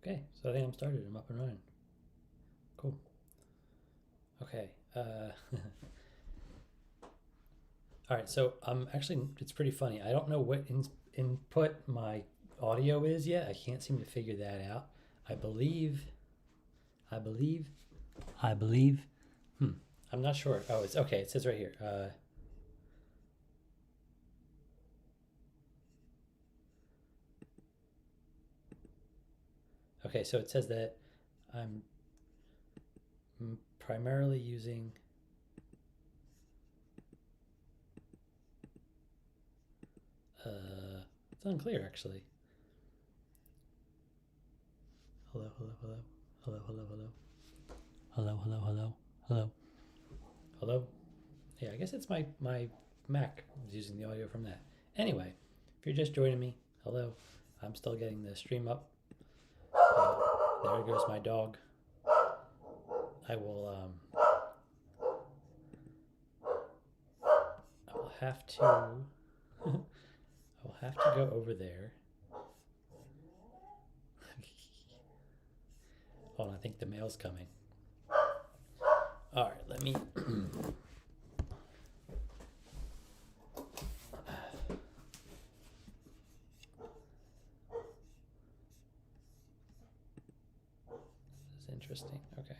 Okay, so I think I'm started. I'm up and running. Cool. Okay. All right, so actually, it's pretty funny. I don't know what input my audio is yet. I can't seem to figure that out. I believe. Hmm. I'm not sure. Oh, it's okay. It says right here. Okay, so it says that I'm primarily using. It's unclear actually. Hello, hello, hello, hello, hello, hello, hello, hello, hello, hello, hello. Yeah, I guess it's my Mac is using the audio from that. Anyway, if you're just joining me, hello. I'm still getting the stream up. There goes my dog. I will I will have to I will have to go over there. Hold on, I think the mail's coming. All right, let me. This is interesting. Okay.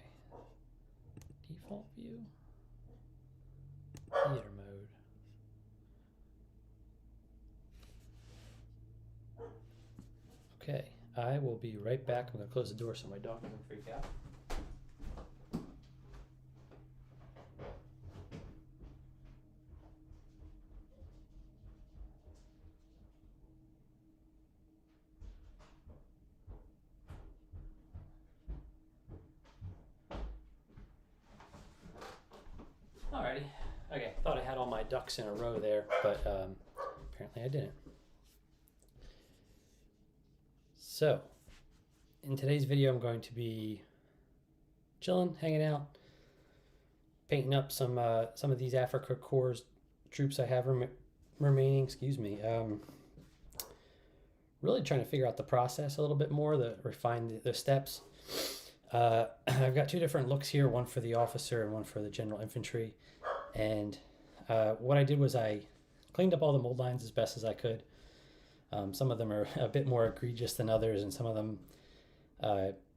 Default view. Theater mode. Okay, I will be right back. I'm gonna close the door so my dog doesn't freak out. Alrighty. Okay, thought I had all my ducks in a row there, but apparently I didn't. So, in today's video, I'm going to be chilling, hanging out, painting up some of these Afrika Korps troops I have remaining. Excuse me. Really trying to figure out the process a little bit more, refine the steps. I've got two different looks here, one for the officer and one for the general infantry. And what I did was I cleaned up all the mold lines as best as I could. Some of them are a bit more egregious than others, and some of them,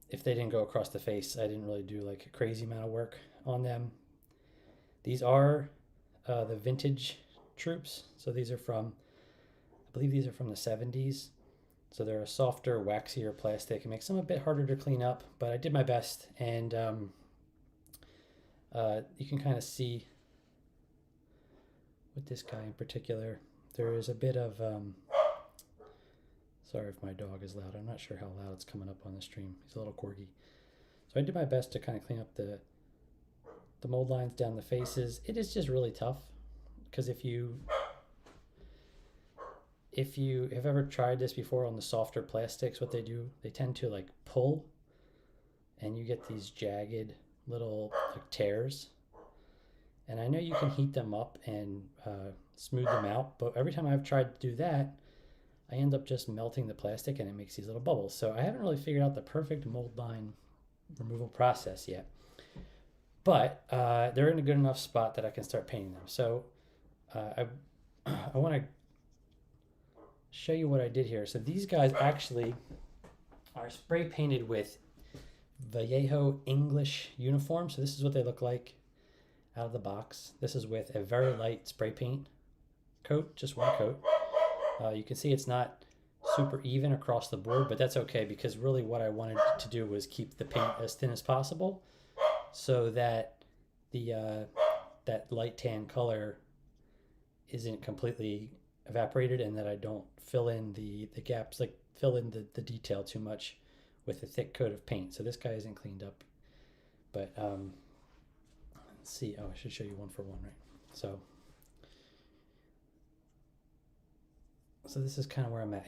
if they didn't go across the face, I didn't really do like a crazy amount of work on them. These are the vintage troops. So these are from, I believe these are from the 70s. So they're a softer, waxier plastic. It makes them a bit harder to clean up, but I did my best. And you can kind of see with this guy in particular, there is a bit of, sorry if my dog is loud. I'm not sure how loud it's coming up on the stream. He's a little corgi. So I did my best to kind of clean up the mold lines down the faces. It is just really tough because if you have ever tried this before on the softer plastics, what they do, they tend to like pull and you get these jagged little like tears. And I know you can heat them up and smooth them out, but every time I've tried to do that, I end up just melting the plastic and it makes these little bubbles. So I haven't really figured out the perfect mold line removal process yet. But they're in a good enough spot that I can start painting them. So I want to show you what I did here. So these guys actually are spray painted with Vallejo English uniform. So this is what they look like out of the box. This is with a very light spray paint coat, just one coat. You can see it's not super even across the board, but that's okay because really what I wanted to do was keep the paint as thin as possible so that the that light tan color isn't completely evaporated and that I don't fill in the gaps, like fill in the detail too much with a thick coat of paint. So this guy isn't cleaned up, but let's see. Oh, I should show you one for one, right? So this is kind of where I'm at.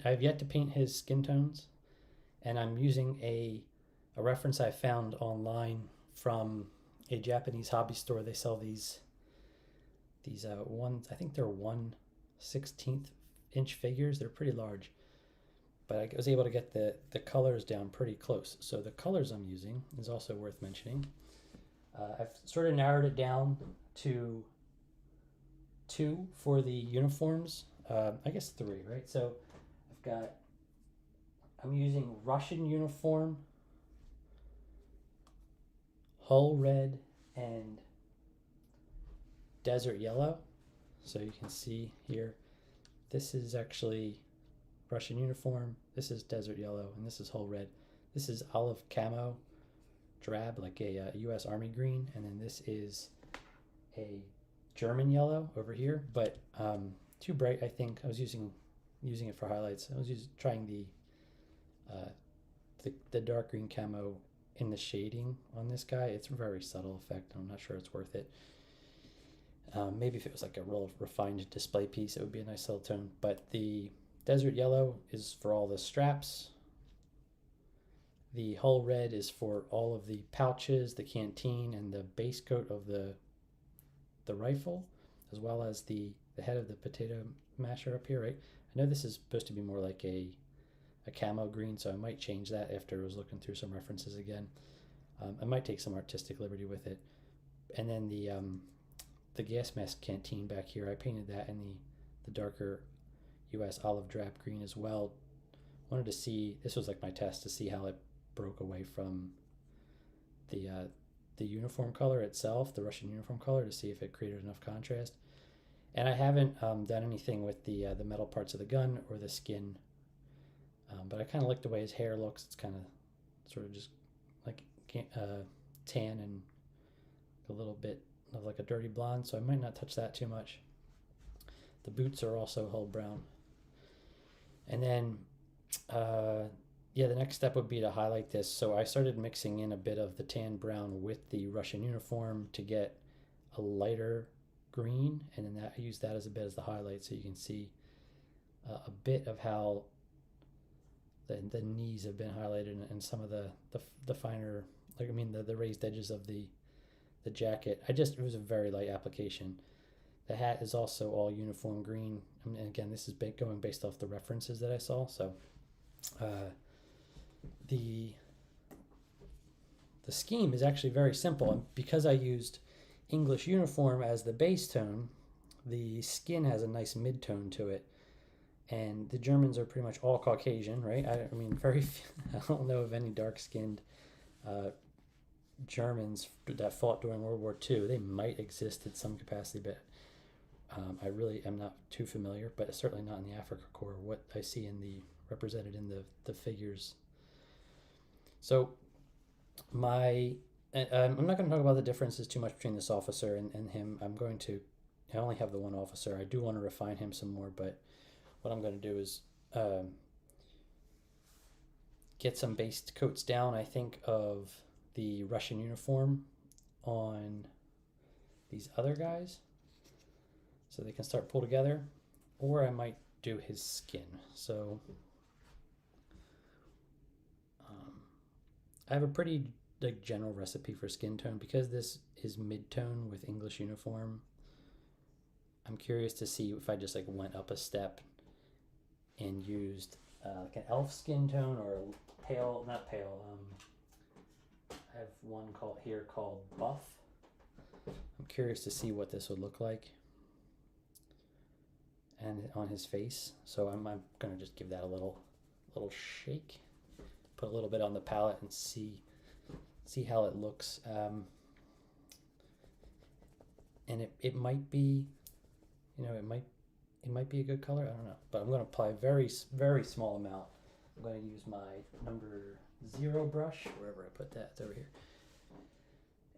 I've yet to paint his skin tones, and I'm using a reference I found online from a Japanese hobby store. They sell these I think they're 1/16 inch figures. They're pretty large, but I was able to get the colors down pretty close. So the colors I'm using is also worth mentioning. I've sort of narrowed it down to 2 for the uniforms. I guess 3, right? So I'm using Russian uniform, hull red, and desert yellow. So you can see here, this is actually Russian uniform, this is desert yellow, and this is hull red. This is olive camo, drab, like a U.S. Army green, and then this is a German yellow over here, but too bright. I think I was using it for highlights. I was trying the dark green camo in the shading on this guy. It's a very subtle effect. I'm not sure it's worth it. Maybe if it was like a real refined display piece, it would be a nice little tone. But the desert yellow is for all the straps. The hull red is for all of the pouches, the canteen, and the base coat of the rifle, as well as the head of the potato masher up here, right? I know this is supposed to be more like a camo green, so I might change that after I was looking through some references again. I might take some artistic liberty with it. And then the gas mask canteen back here, I painted that in the darker U.S. olive drab green as well. Wanted to see, this was like my test to see how it broke away from the uniform color itself, the Russian uniform color, to see if it created enough contrast. And I haven't done anything with the metal parts of the gun or the skin, but I kind of like the way his hair looks. It's kind of sort of just like tan and a little bit of like a dirty blonde, so I might not touch that too much. The boots are also hull brown. And then the next step would be to highlight this. So I started mixing in a bit of the tan brown with the Russian uniform to get a lighter green, and then I use that as a bit as the highlight, so you can see a bit of how the knees have been highlighted and some of the finer, like the raised edges of the jacket. It was a very light application. The hat is also all uniform green, and again, this is going based off the references that I saw. So the scheme is actually very simple, and because I used English uniform as the base tone, the skin has a nice mid-tone to it, and the Germans are pretty much all Caucasian, right? I don't know of any dark-skinned Germans that fought during World War II. They might exist in some capacity, but I really am not too familiar, but certainly not in the Afrika Korps, what I see represented in the figures. So I'm not going to talk about the differences too much between this officer and him. I only have the one officer. I do want to refine him some more, but what I'm going to do is get some base coats down, I think, of the Russian uniform on these other guys so they can start pull together, or I might do his skin. So I have a pretty general recipe for skin tone. Because this is mid-tone with English uniform, I'm curious to see if I just went up a step and used like an elf skin tone, or not pale. I have one called buff. I'm curious to see what this would look like and on his face. So I'm gonna just give that a little shake, put a little bit on the palette, and see how it looks. And it might be, it might be a good color. I don't know, but I'm going to apply a very, very small amount. I'm going to use my number 0 brush, wherever I put that. It's over here.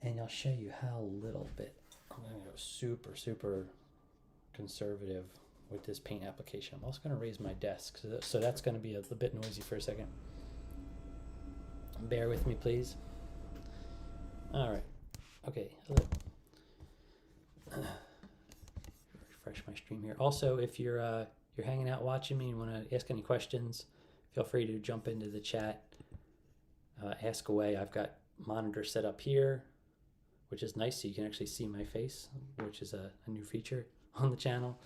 And I'll show you how little bit. I'm going to go super, super conservative with this paint application. I'm also going to raise my desk, so that's going to be a bit noisy for a second. Bear with me, please. All right. Okay. Refresh my stream here. Also, if you're hanging out watching me and want to ask any questions, feel free to jump into the chat. Ask away. I've got monitor set up here, which is nice, so you can actually see my face, which is a new feature on the channel.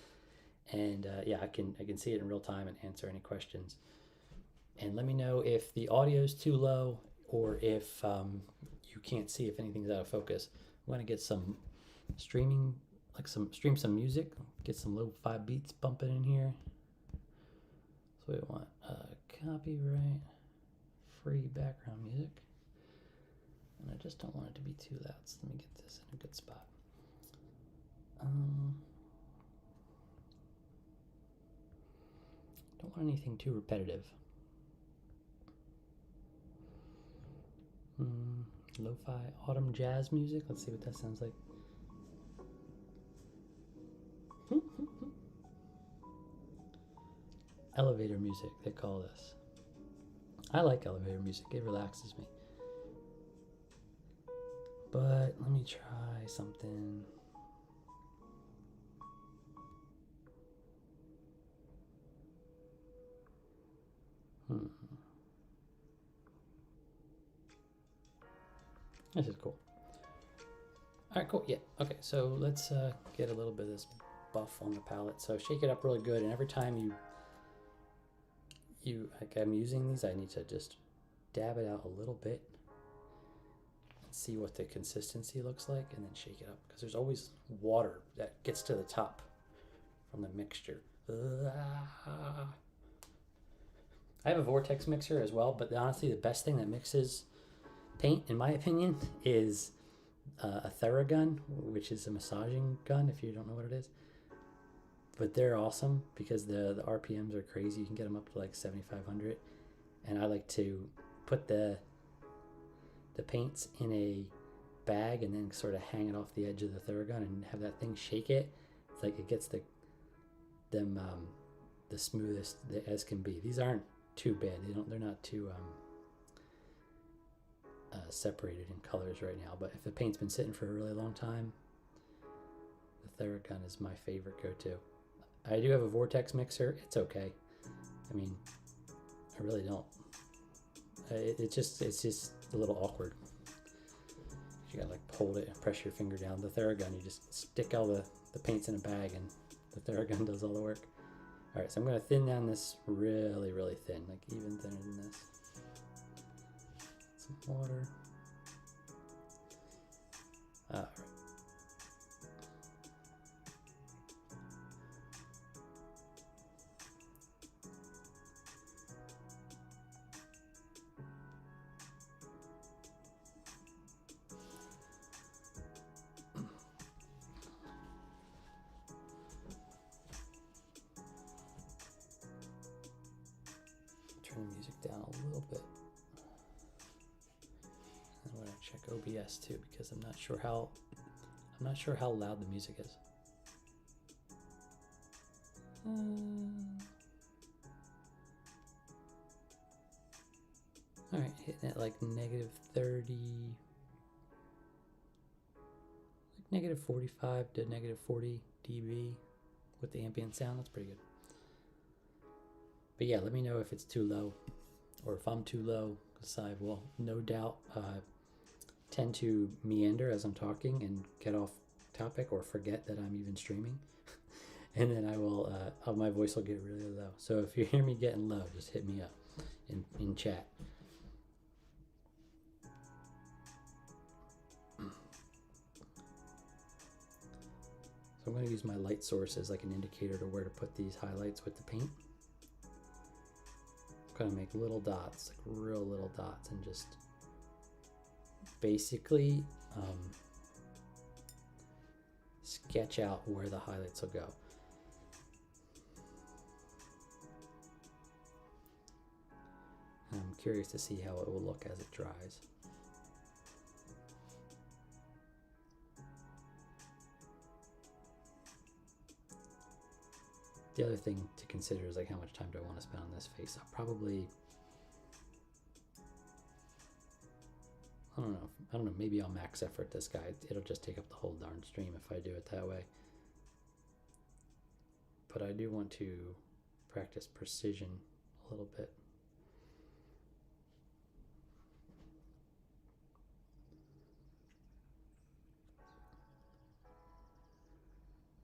And I can see it in real time and answer any questions. And let me know if the audio is too low or if you can't see if anything's out of focus. I'm gonna get some stream some music, get some lo-fi beats bumping in here. So we want copyright free background music. And I just don't want it to be too loud, so let me get this in a good spot. Don't want anything too repetitive. Lo-fi autumn jazz music. Let's see what that sounds like. Elevator music, they call this. I like elevator music, it relaxes me. But let me try something. This is cool. All right, cool. Yeah. Okay. So let's get a little bit of this buff on the palette. So shake it up really good, and every time like I'm using these, I need to just dab it out a little bit and see what the consistency looks like, and then shake it up because there's always water that gets to the top from the mixture. I have a vortex mixer as well, but honestly, the best thing that mixes paint, in my opinion, is a Theragun, which is a massaging gun, if you don't know what it is. But they're awesome because the RPMs are crazy. You can get them up to like 7,500. And I like to put the paints in a bag and then sort of hang it off the edge of the Theragun and have that thing shake it. It's like it gets the smoothest as can be. These aren't too bad. They're not too separated in colors right now, but if the paint's been sitting for a really long time, the Theragun is my favorite go-to. I do have a vortex mixer. It's okay. I mean, I really don't. It's just a little awkward. You gotta like hold it and press your finger down. The Theragun, you just stick all the paints in a bag and the Theragun does all the work. All right, so I'm gonna thin down this really, really thin, like even thinner than this. Some water. All right. Turn the music down a little bit. I'm going to check OBS too because I'm not sure how loud the music is. All right, hitting it like -30, like -45 to -40 dB with the ambient sound. That's pretty good. But yeah, let me know if it's too low or if I'm too low, because I will no doubt tend to meander as I'm talking and get off topic or forget that I'm even streaming. And then I will, my voice will get really low. So if you hear me getting low, just hit me up in chat. So I'm going to use my light source as like an indicator to where to put these highlights with the paint. I'm going to make little dots, like real little dots, and just basically sketch out where the highlights will go. And I'm curious to see how it will look as it dries. The other thing to consider is like how much time do I want to spend on this face. I'll probably, I don't know, maybe I'll max effort this guy. It'll just take up the whole darn stream if I do it that way. But I do want to practice precision a little bit.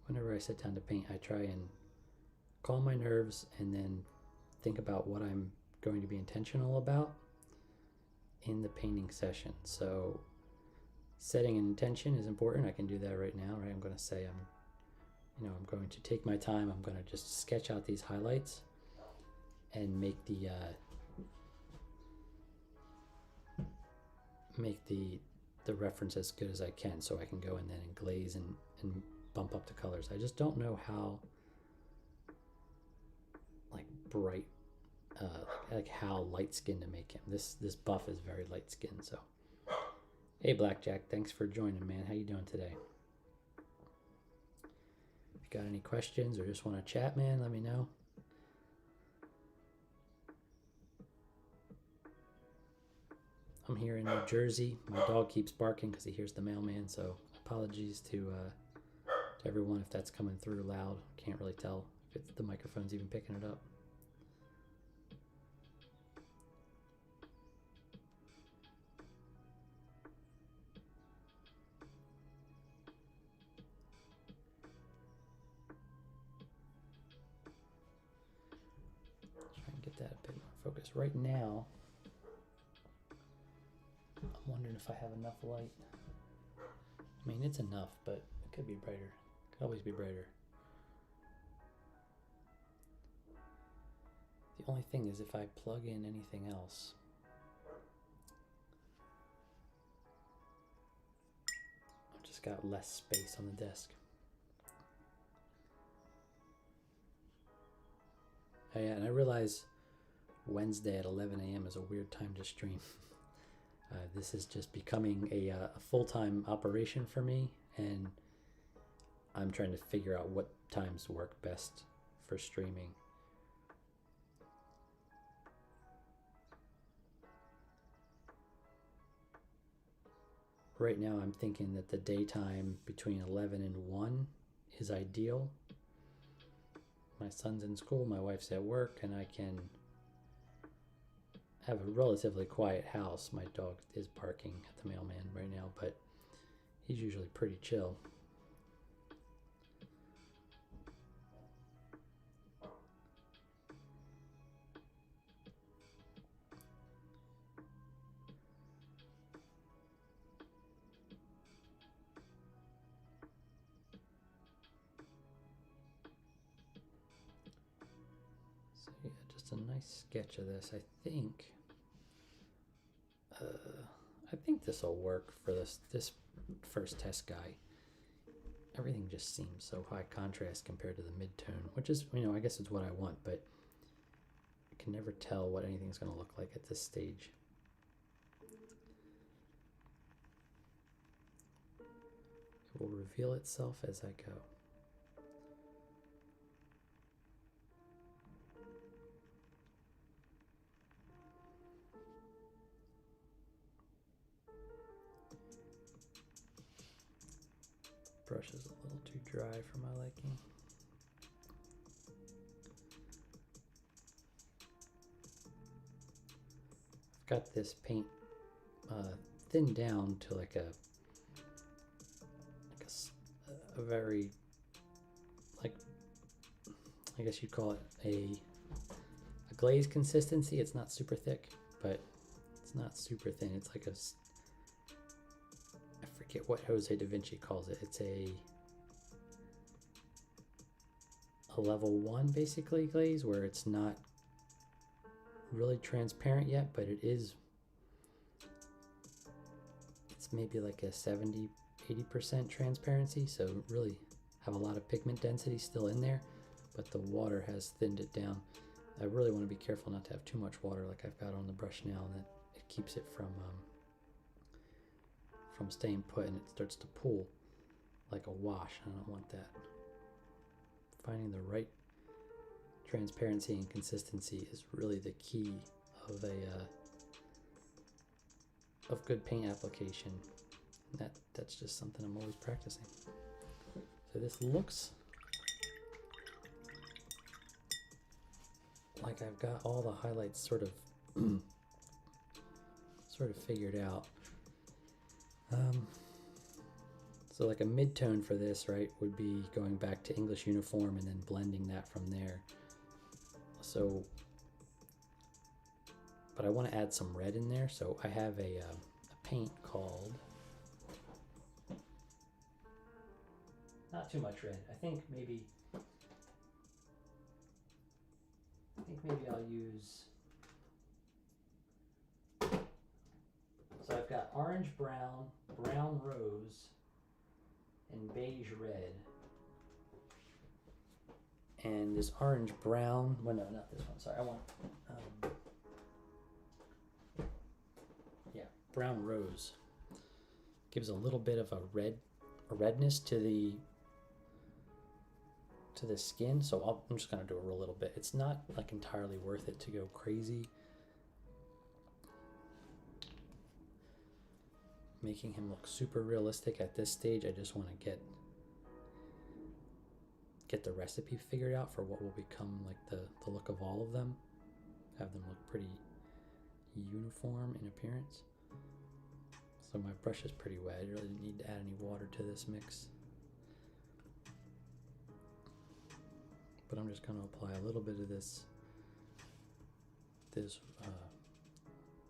Whenever I sit down to paint, I try and calm my nerves and then think about what I'm going to be intentional about in the painting session. So setting an intention is important. I can do that right now, right? I'm going to say I'm going to take my time. I'm going to just sketch out these highlights and make the reference as good as I can, so I can go in then and glaze and bump up the colors. I just don't know how like bright, like how light skinned to make him. This buff is very light skinned. So hey Blackjack, thanks for joining, man. How you doing today? If you got any questions or just want to chat, man, let me know. I'm here in New Jersey. My dog keeps barking because he hears the mailman, so apologies to everyone if that's coming through loud. Can't really tell if the microphone's even picking it up. Try and get that a bit more focused. Right now, I'm wondering if I have enough light. I mean, it's enough, but it could be brighter. Could always be brighter. The only thing is if I plug in anything else, I've just got less space on the desk. Oh yeah, and I realize Wednesday at 11 a.m. is a weird time to stream. This is just becoming a full-time operation for me, and I'm trying to figure out what times work best for streaming. Right now I'm thinking that the daytime between 11 and 1 is ideal. My son's in school, my wife's at work, and I can have a relatively quiet house. My dog is barking at the mailman right now, but he's usually pretty chill. So yeah, just a nice sketch of this. I think this will work for this first test guy. Everything just seems so high contrast compared to the mid-tone, which is, I guess it's what I want, but I can never tell what anything's going to look like at this stage. It will reveal itself as I go. Brush is a little too dry for my liking. I've got this paint thinned down to like a very, like, I guess you'd call it a glaze consistency. It's not super thick, but it's not super thin. It's like I forget what Jose da Vinci calls it. It's a level 1 basically glaze, where it's not really transparent yet, but it's maybe like a 70-80% transparency, so really have a lot of pigment density still in there, but the water has thinned it down. I really want to be careful not to have too much water like I've got on the brush now, and that it keeps it from staying put, and it starts to pool like a wash. I don't want that. Finding the right transparency and consistency is really the key of of good paint application. And that's just something I'm always practicing. So this looks like I've got all the highlights sort of figured out. So like a mid-tone for this, right, would be going back to English uniform and then blending that from there. So but I want to add some red in there, so I have a paint called, not too much red, I think maybe I'll use, so I've got orange brown, brown rose, and beige red. And this orange brown, well no, not this one, sorry, I want, yeah, brown rose. Gives a little bit of a redness to the skin, so I'm just gonna do a little bit. It's not like entirely worth it to go crazy making him look super realistic at this stage. I just want to get the recipe figured out for what will become like the look of all of them. Have them look pretty uniform in appearance. So my brush is pretty wet. I really didn't need to add any water to this mix. But I'm just going to apply a little bit of this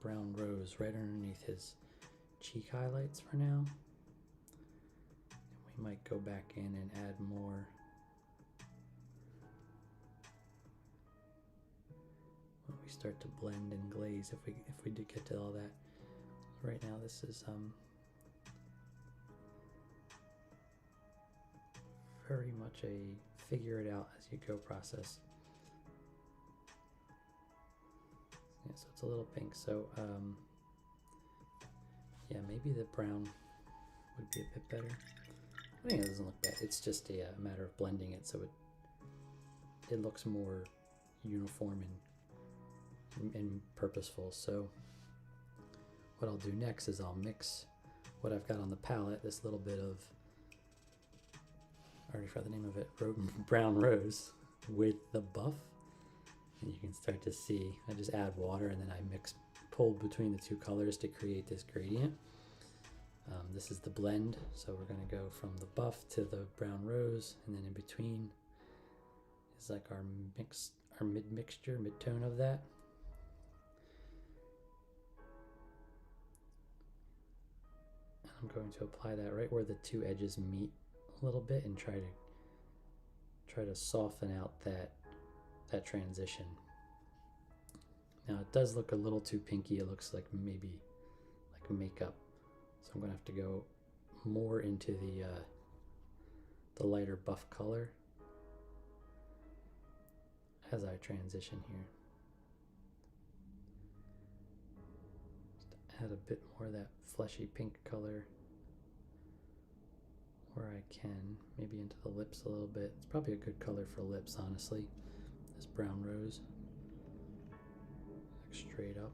brown rose right underneath his cheek highlights for now. And we might go back in and add more when we start to blend and glaze, if we do get to all that. Right now this is very much a figure it out as you go process. Yeah, so it's a little pink, so yeah, maybe the brown would be a bit better. I think it doesn't look bad. It's just a matter of blending it so it looks more uniform and purposeful. So what I'll do next is I'll mix what I've got on the palette, this little bit of, I already forgot the name of it, brown rose, with the buff. And you can start to see, I just add water and then I pull between the two colors to create this gradient. This is the blend, so we're going to go from the buff to the brown rose, and then in between is like our mid-tone of that. And I'm going to apply that right where the two edges meet a little bit and try to soften out that transition. Now it does look a little too pinky. It looks like maybe like makeup. So I'm going to have to go more into the lighter buff color as I transition here. Just add a bit more of that fleshy pink color where I can, maybe into the lips a little bit. It's probably a good color for lips, honestly, this brown rose. Like straight up.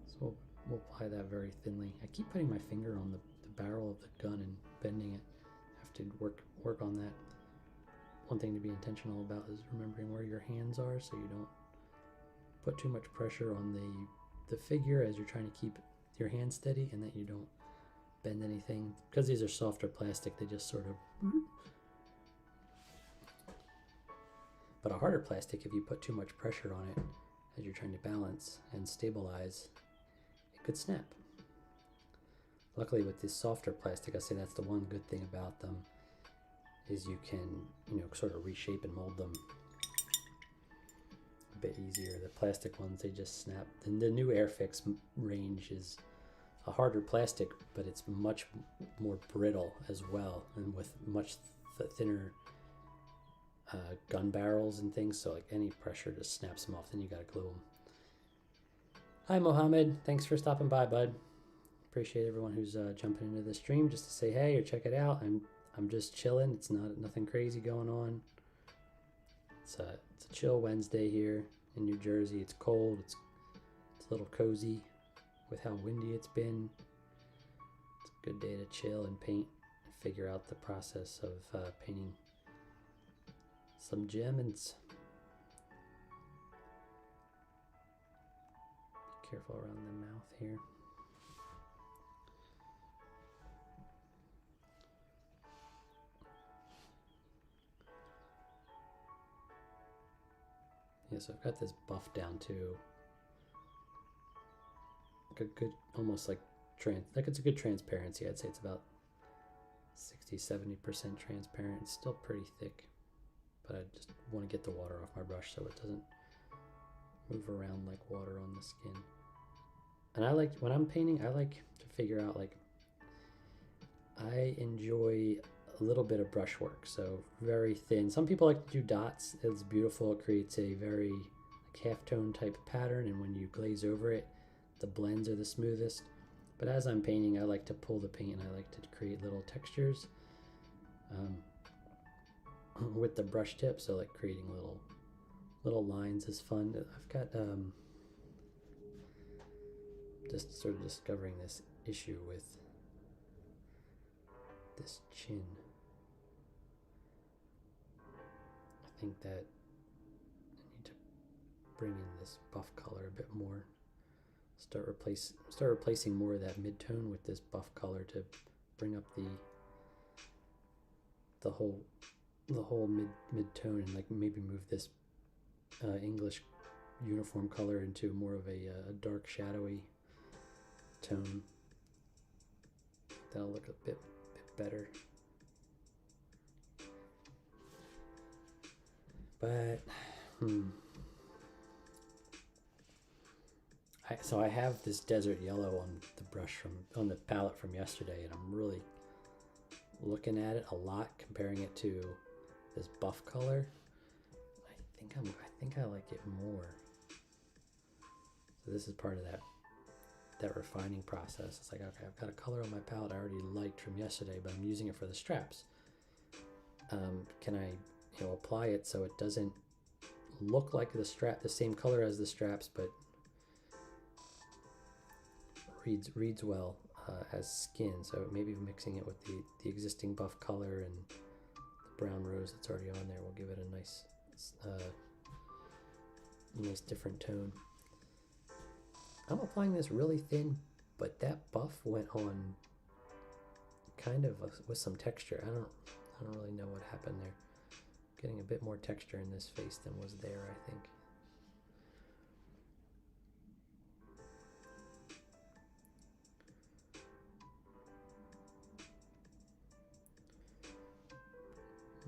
So we'll apply that very thinly. I keep putting my finger on the barrel of the gun and bending it. I have to work on that. One thing to be intentional about is remembering where your hands are so you don't put too much pressure on the figure as you're trying to keep your hand steady, and that you don't bend anything. Because these are softer plastic, they just sort of... But a harder plastic, if you put too much pressure on it as you're trying to balance and stabilize, it could snap. Luckily with this softer plastic, I say that's the one good thing about them, is you can, sort of reshape and mold them a bit easier. The plastic ones, they just snap. And the new Airfix range is a harder plastic, but it's much more brittle as well, and with much thinner gun barrels and things, so like any pressure just snaps them off, then you gotta glue them. Hi Mohammed, thanks for stopping by, bud. Appreciate everyone who's jumping into the stream just to say hey or check it out. I'm just chilling. It's nothing crazy going on. It's a chill Wednesday here in New Jersey. It's cold. It's a little cozy with how windy it's been. It's a good day to chill and paint and figure out the process of painting some Germans. Be careful around the mouth here. Yeah, so I've got this buff down to like a good, almost like it's a good transparency. I'd say it's about 60-70% transparent. It's still pretty thick, but I just want to get the water off my brush so it doesn't move around like water on the skin. And I like, when I'm painting, I like to figure out, like, I enjoy a little bit of brush work, so very thin. Some people like to do dots. It's beautiful. It creates a very like half-tone type pattern, and when you glaze over it, the blends are the smoothest. But as I'm painting, I like to pull the paint and I like to create little textures with the brush tip. So like creating little lines is fun. I've got just sort of discovering this issue with this chin. I think that I need to bring in this buff color a bit more. Start replacing more of that mid-tone with this buff color to bring up the whole mid-tone, and like maybe move this English uniform color into more of a dark shadowy tone. That'll look a bit better. But so I have this desert yellow on the brush on the palette from yesterday, and I'm really looking at it a lot, comparing it to this buff color. I think I like it more. So this is part of that refining process. It's like, okay, I've got a color on my palette I already liked from yesterday, but I'm using it for the straps. Can I, apply it so it doesn't look like the same color as the straps, but reads well as skin? So maybe mixing it with the existing buff color and the brown rose that's already on there will give it a nice different tone. I'm applying this really thin, but that buff went on kind of with some texture. I don't really know what happened there. Getting a bit more texture in this face than was there, I think.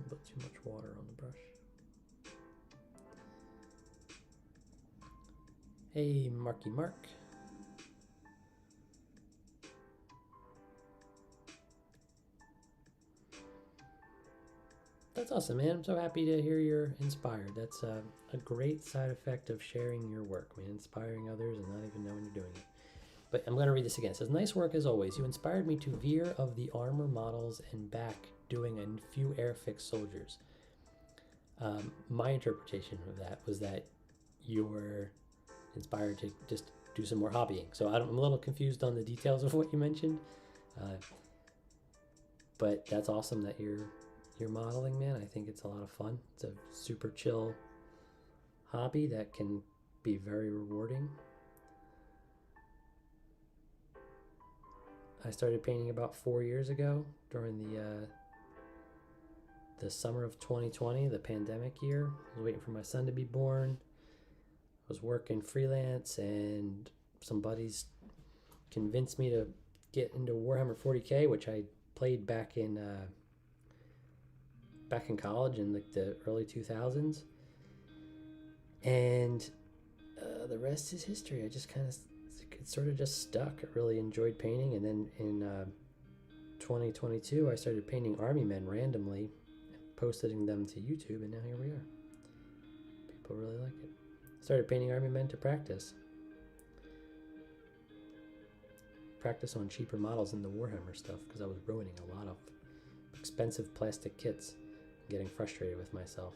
A bit too much water on the brush. Hey, Marky Mark. That's awesome, man. I'm so happy to hear you're inspired. That's a great side effect of sharing your work, man. Inspiring others and not even knowing you're doing it. But I'm going to read this again. It says, nice work as always. You inspired me to veer of the armor models and back doing a few airfix soldiers. My interpretation of that was that you were inspired to just do some more hobbying. So I'm a little confused on the details of what you mentioned. But that's awesome that you're modeling, man. I think it's a lot of fun. It's a super chill hobby that can be very rewarding. I started painting about 4 years ago during the summer of 2020, the pandemic year. I was waiting for my son to be born. I was working freelance, and some buddies convinced me to get into Warhammer 40K, which I played back in college in like the early 2000s, and the rest is history. I just it sort of just stuck. I really enjoyed painting, and then in 2022 I started painting army men randomly, posting them to YouTube, and now here we are. People really like it. Started painting army men to practice on cheaper models in the Warhammer stuff, because I was ruining a lot of expensive plastic kits, getting frustrated with myself.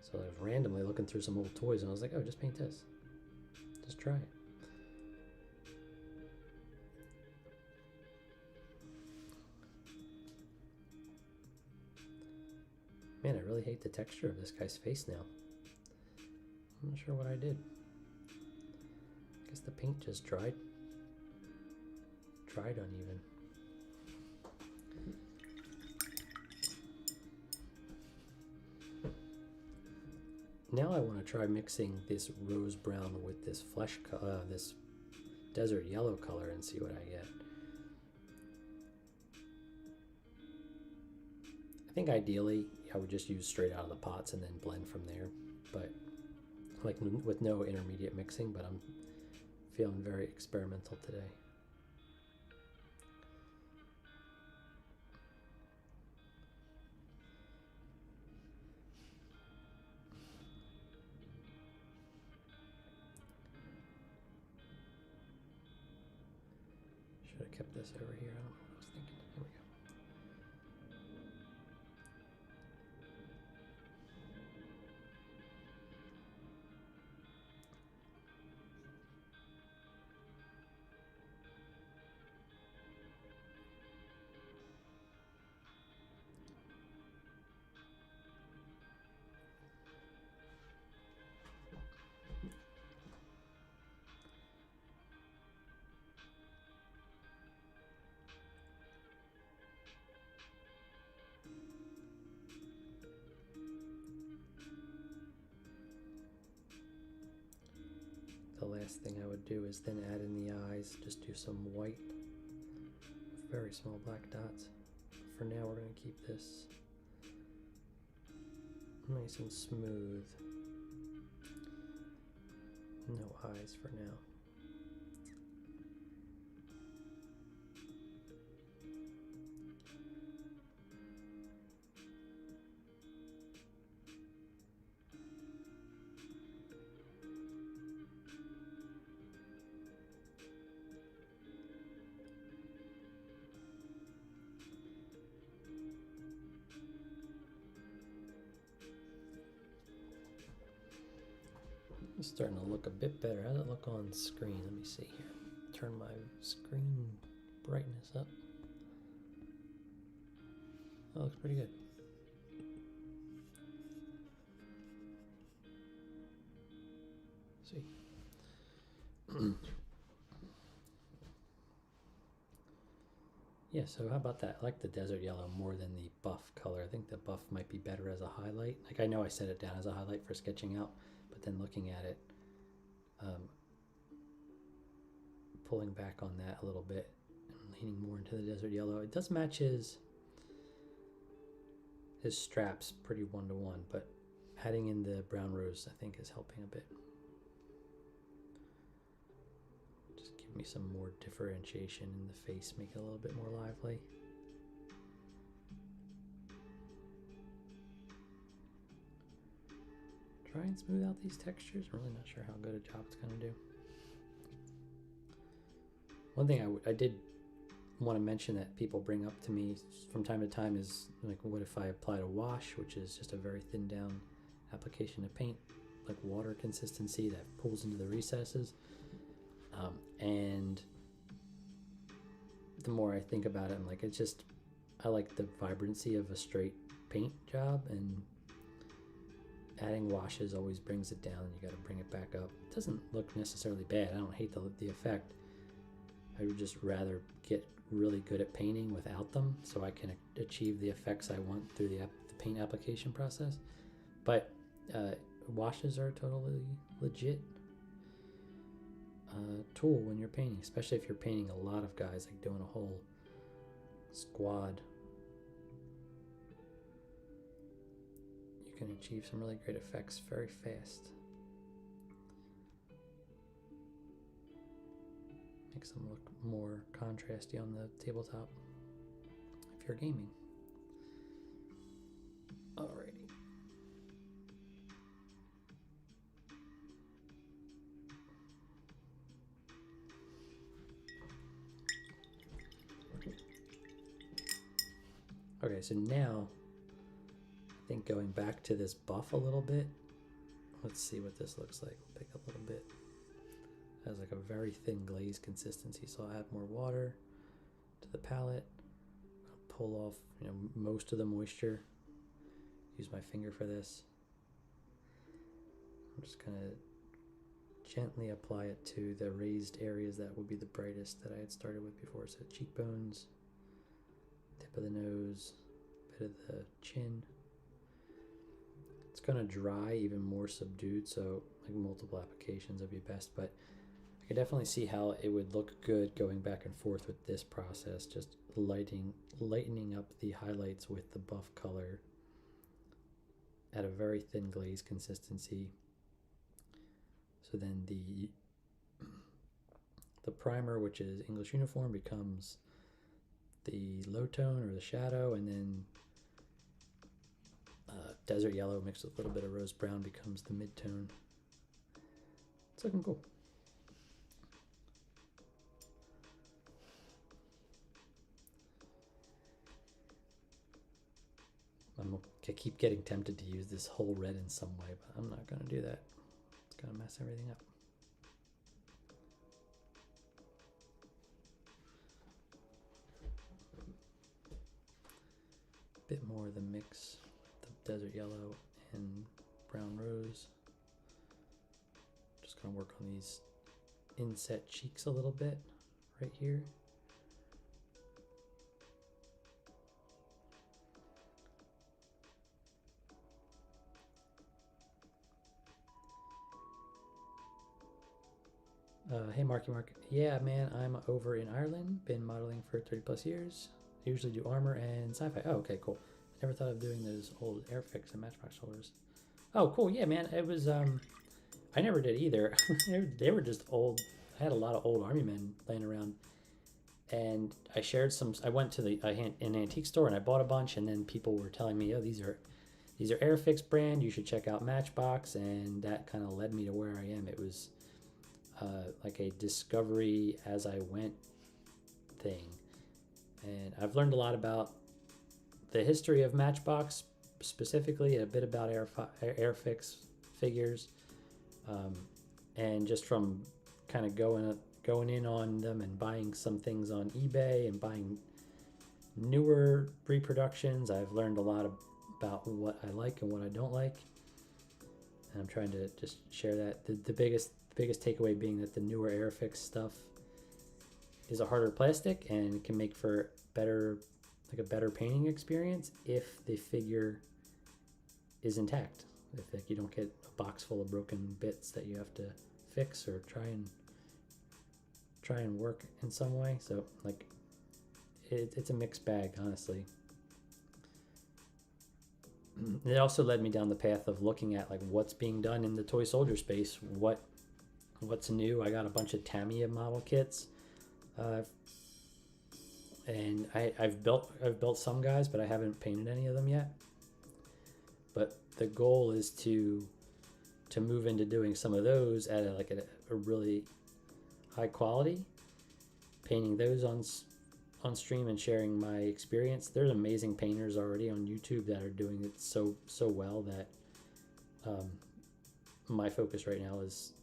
So I was randomly looking through some old toys, and I was like, oh, just paint this. Just try it. Man, I really hate the texture of this guy's face now. I'm not sure what I did. I guess the paint just dried uneven. Now I want to try mixing this rose brown with this this desert yellow color and see what I get. I think ideally I would just use straight out of the pots and then blend from there, but like with no intermediate mixing, but I'm feeling very experimental today. Should have kept this over here. I don't know what I was thinking. Here we go. The last thing I would do is then add in the eyes, just do some white with very small black dots. For now we're going to keep this nice and smooth. No eyes for now. It's starting to look a bit better. How does it look on screen? Let me see here. Turn my screen brightness up. That looks pretty good. See. Yeah, so how about that? I like the desert yellow more than the buff color. I think the buff might be better as a highlight. Like, I know I set it down as a highlight for sketching out, but then looking at it, pulling back on that a little bit and leaning more into the desert yellow. It does match his straps pretty one-to-one, but adding in the brown rose I think is helping a bit. Just give me some more differentiation in the face, make it a little bit more lively. Try and smooth out these textures. I'm really not sure how good a job it's going to do. One thing I did want to mention that people bring up to me from time to time is, like, what if I applied a wash, which is just a very thin down application of paint, like water consistency that pulls into the recesses. And the more I think about it, I'm like, it's just, I like the vibrancy of a straight paint job, and adding washes always brings it down. You got to bring it back up. It doesn't look necessarily bad. I don't hate the effect. I would just rather get really good at painting without them, so I can achieve the effects I want through the paint application process. But washes are totally legit tool when you're painting, especially if you're painting a lot of guys, like doing a whole squad. You can achieve some really great effects very fast. Makes them look more contrasty on the tabletop if you're gaming. Alrighty. Okay, so now I think going back to this buff a little bit, let's see what this looks like. We'll pick a little bit. It has like a very thin glaze consistency, so I'll add more water to the palette. I'll pull off, most of the moisture. Use my finger for this. I'm just gonna gently apply it to the raised areas that would be the brightest that I had started with before. So cheekbones, tip of the nose, bit of the chin. It's gonna dry even more subdued, so like multiple applications would be best. But I could definitely see how it would look good going back and forth with this process, just lightening up the highlights with the buff color at a very thin glaze consistency. So then the primer, which is English uniform, becomes the low tone or the shadow, and then desert yellow mixed with a little bit of rose brown becomes the mid-tone. It's looking cool. I keep getting tempted to use this whole red in some way, but I'm not going to do that. It's going to mess everything up. Bit more of the mix, the desert yellow and brown rose. Just going to work on these inset cheeks a little bit right here. Hey Marky Mark. Yeah, man, I'm over in Ireland. Been modeling for 30 plus years. I usually do armor and sci-fi. Oh, okay, cool. Never thought of doing those old Airfix and Matchbox shoulders. Oh, cool. Yeah, man. It was I never did either. They were just old. I had a lot of old army men laying around, and I shared some. I went to an antique store and I bought a bunch, and then people were telling me, "Oh, these are Airfix brand. You should check out Matchbox," and that kind of led me to where I am. It was like a discovery as I went thing, and I've learned a lot about the history of Matchbox, specifically a bit about Airfix figures, and just from kind of going in on them and buying some things on eBay and buying newer reproductions, I've learned a lot about what I like and what I don't like, and I'm trying to just share that. The biggest takeaway being that the newer Airfix stuff is a harder plastic and can make for a better painting experience if the figure is intact. If like you don't get a box full of broken bits that you have to fix or try and work in some way. So like it's a mixed bag, honestly. It also led me down the path of looking at like what's being done in the toy soldier space, what's new. I got a bunch of Tamiya model kits, and I've built some guys, but I haven't painted any of them yet. But the goal is to move into doing some of those at a really high quality, painting those on stream and sharing my experience. There's amazing painters already on YouTube that are doing it so well that my focus right now is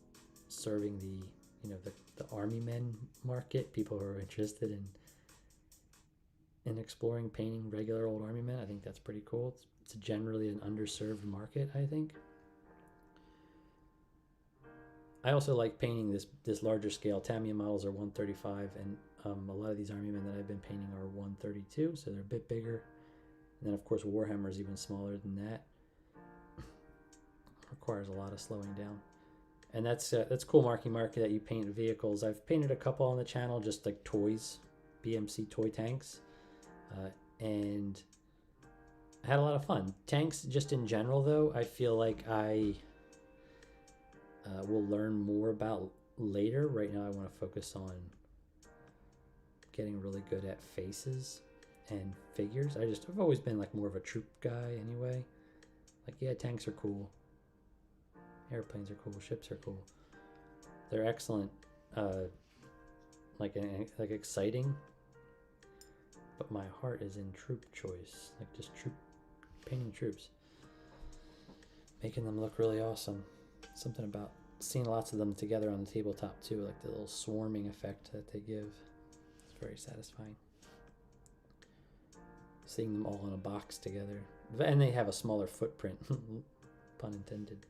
serving the army men market, people who are interested in exploring painting regular old army men. I think that's pretty cool. It's generally an underserved market, I think. I also like painting this larger scale. Tamiya models are 135, and a lot of these army men that I've been painting are 132, so they're a bit bigger. And then of course Warhammer is even smaller than that. Requires a lot of slowing down. And that's cool, Marky Mark, that you paint vehicles. I've painted a couple on the channel, just like toys, BMC toy tanks, and I had a lot of fun. Tanks, just in general, though, I feel like I will learn more about later. Right now, I want to focus on getting really good at faces and figures. I've always been like more of a troop guy anyway. Like, yeah, tanks are cool. Airplanes are cool. Ships are cool. They're excellent. Like exciting. But my heart is in troop choice. Like just painting troops. Making them look really awesome. Something about seeing lots of them together on the tabletop too. Like the little swarming effect that they give. It's very satisfying. Seeing them all in a box together. And they have a smaller footprint. Pun intended.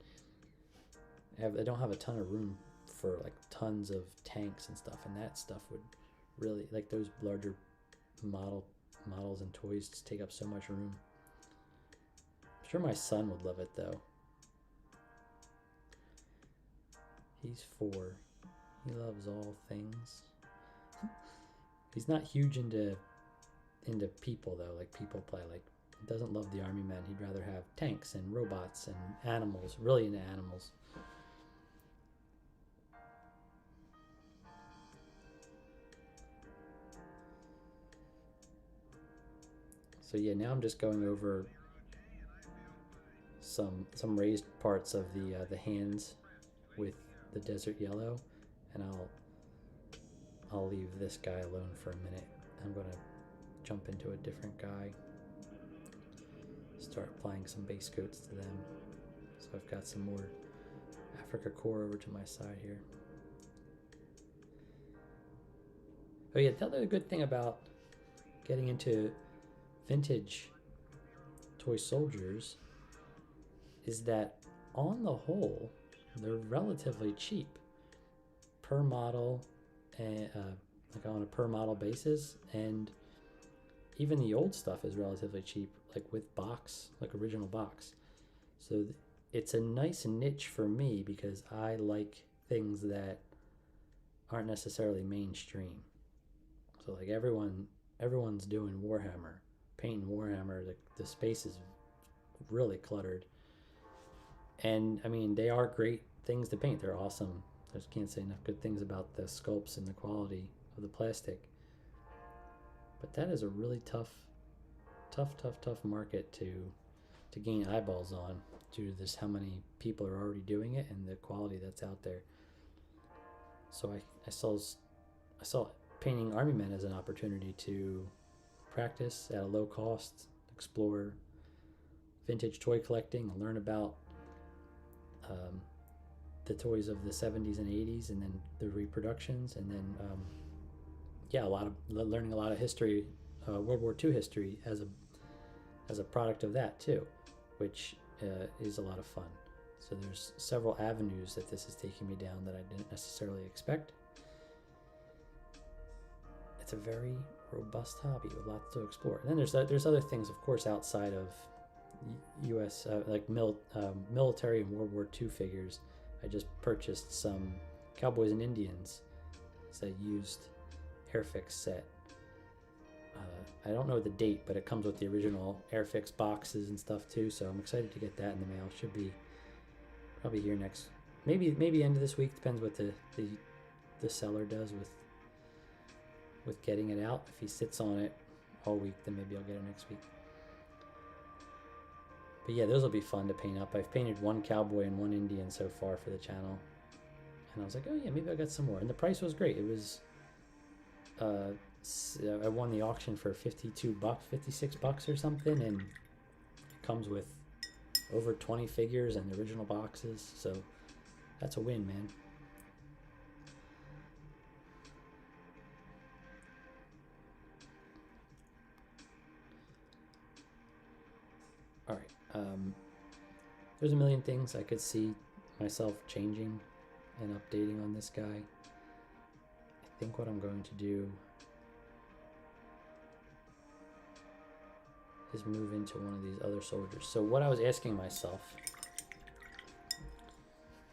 They don't have a ton of room for like tons of tanks and stuff, and that stuff would really, like those larger models and toys just take up so much room. I'm sure my son would love it though. He's 4. He loves all things. He's not huge into people though, like people play. Like, he doesn't love the army men. He'd rather have tanks and robots and animals. Really into animals. So yeah, now I'm just going over some raised parts of the hands with the desert yellow, and I'll leave this guy alone for a minute. I'm gonna jump into a different guy, start applying some base coats to them. So I've got some more Afrika Korps over to my side here. Oh yeah, the other good thing about getting into vintage toy soldiers is that on the whole, they're relatively cheap per model, and like on a per model basis, and even the old stuff is relatively cheap, like with box, like original box. So it's a nice niche for me because I like things that aren't necessarily mainstream. So like everyone's doing Warhammer, painting Warhammer. The space is really cluttered, and I mean they are great things to paint. They're awesome. I just can't say enough good things about the sculpts and the quality of the plastic. But that is a really tough market to gain eyeballs on due to this how many people are already doing it and the quality that's out there. So I saw painting army men as an opportunity to practice at a low cost, explore vintage toy collecting, and learn about the toys of the 70s and 80s, and then the reproductions, and then learning a lot of history, World War II history as a product of that too, which is a lot of fun. So there's several avenues that this is taking me down that I didn't necessarily expect. It's a very robust hobby with lots to explore. And then there's other things, of course, outside of U.S. Like military and World War II figures. I just purchased some Cowboys and Indians. It's a used Airfix set. I don't know the date, but it comes with the original Airfix boxes and stuff too. So I'm excited to get that in the mail. It should be probably here next, maybe end of this week. Depends what the seller does with getting it out. If he sits on it all week, then maybe I'll get it next week. But yeah, those will be fun to paint up. I've painted one cowboy and one Indian so far for the channel. And I was like, oh yeah, maybe I'll get some more. And the price was great. It was, I won the auction for $52, $56 or something. And it comes with over 20 figures and the original boxes. So that's a win, man. All right. There's a million things I could see myself changing and updating on this guy. I think what I'm going to do is move into one of these other soldiers. So what I was asking myself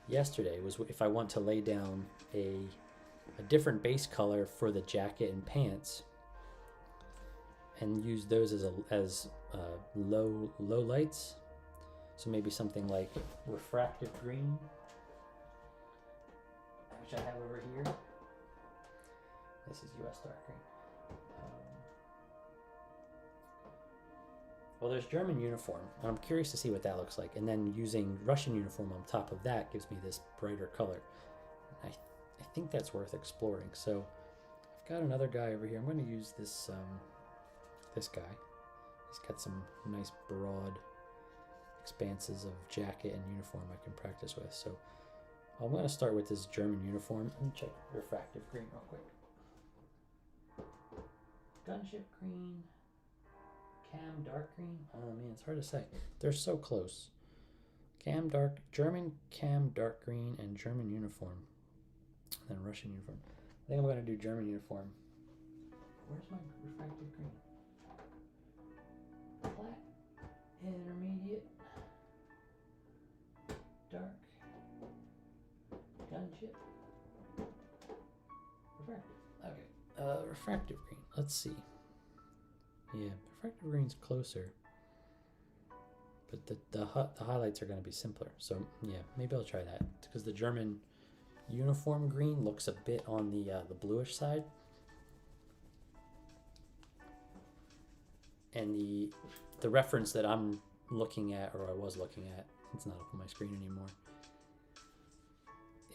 yesterday was if I want to lay down a different base color for the jacket and pants and use those as low lights. So maybe something like refractive green, which I have over here. This is US dark green. Well, there's German uniform. I'm curious to see what that looks like. And then using Russian uniform on top of that gives me this brighter color. I think that's worth exploring. So I've got another guy over here. I'm going to use this guy. He's got some nice broad expanses of jacket and uniform I can practice with. So I'm going to start with this German uniform. Let me check refractive green real quick. Gunship green. Cam dark green. Oh man, it's hard to say. They're so close. German cam dark green and German uniform. And then Russian uniform. I think I'm going to do German uniform. Where's my refractive green? Flat, intermediate, dark, gunship. shit. Refractive. Okay. Refractive green. Let's see. Yeah, refractive green's closer. But the highlights are going to be simpler. So yeah, maybe I'll try that. Because the German uniform green looks a bit on the bluish side. And the reference that I'm looking at, or I was looking at, it's not up on my screen anymore,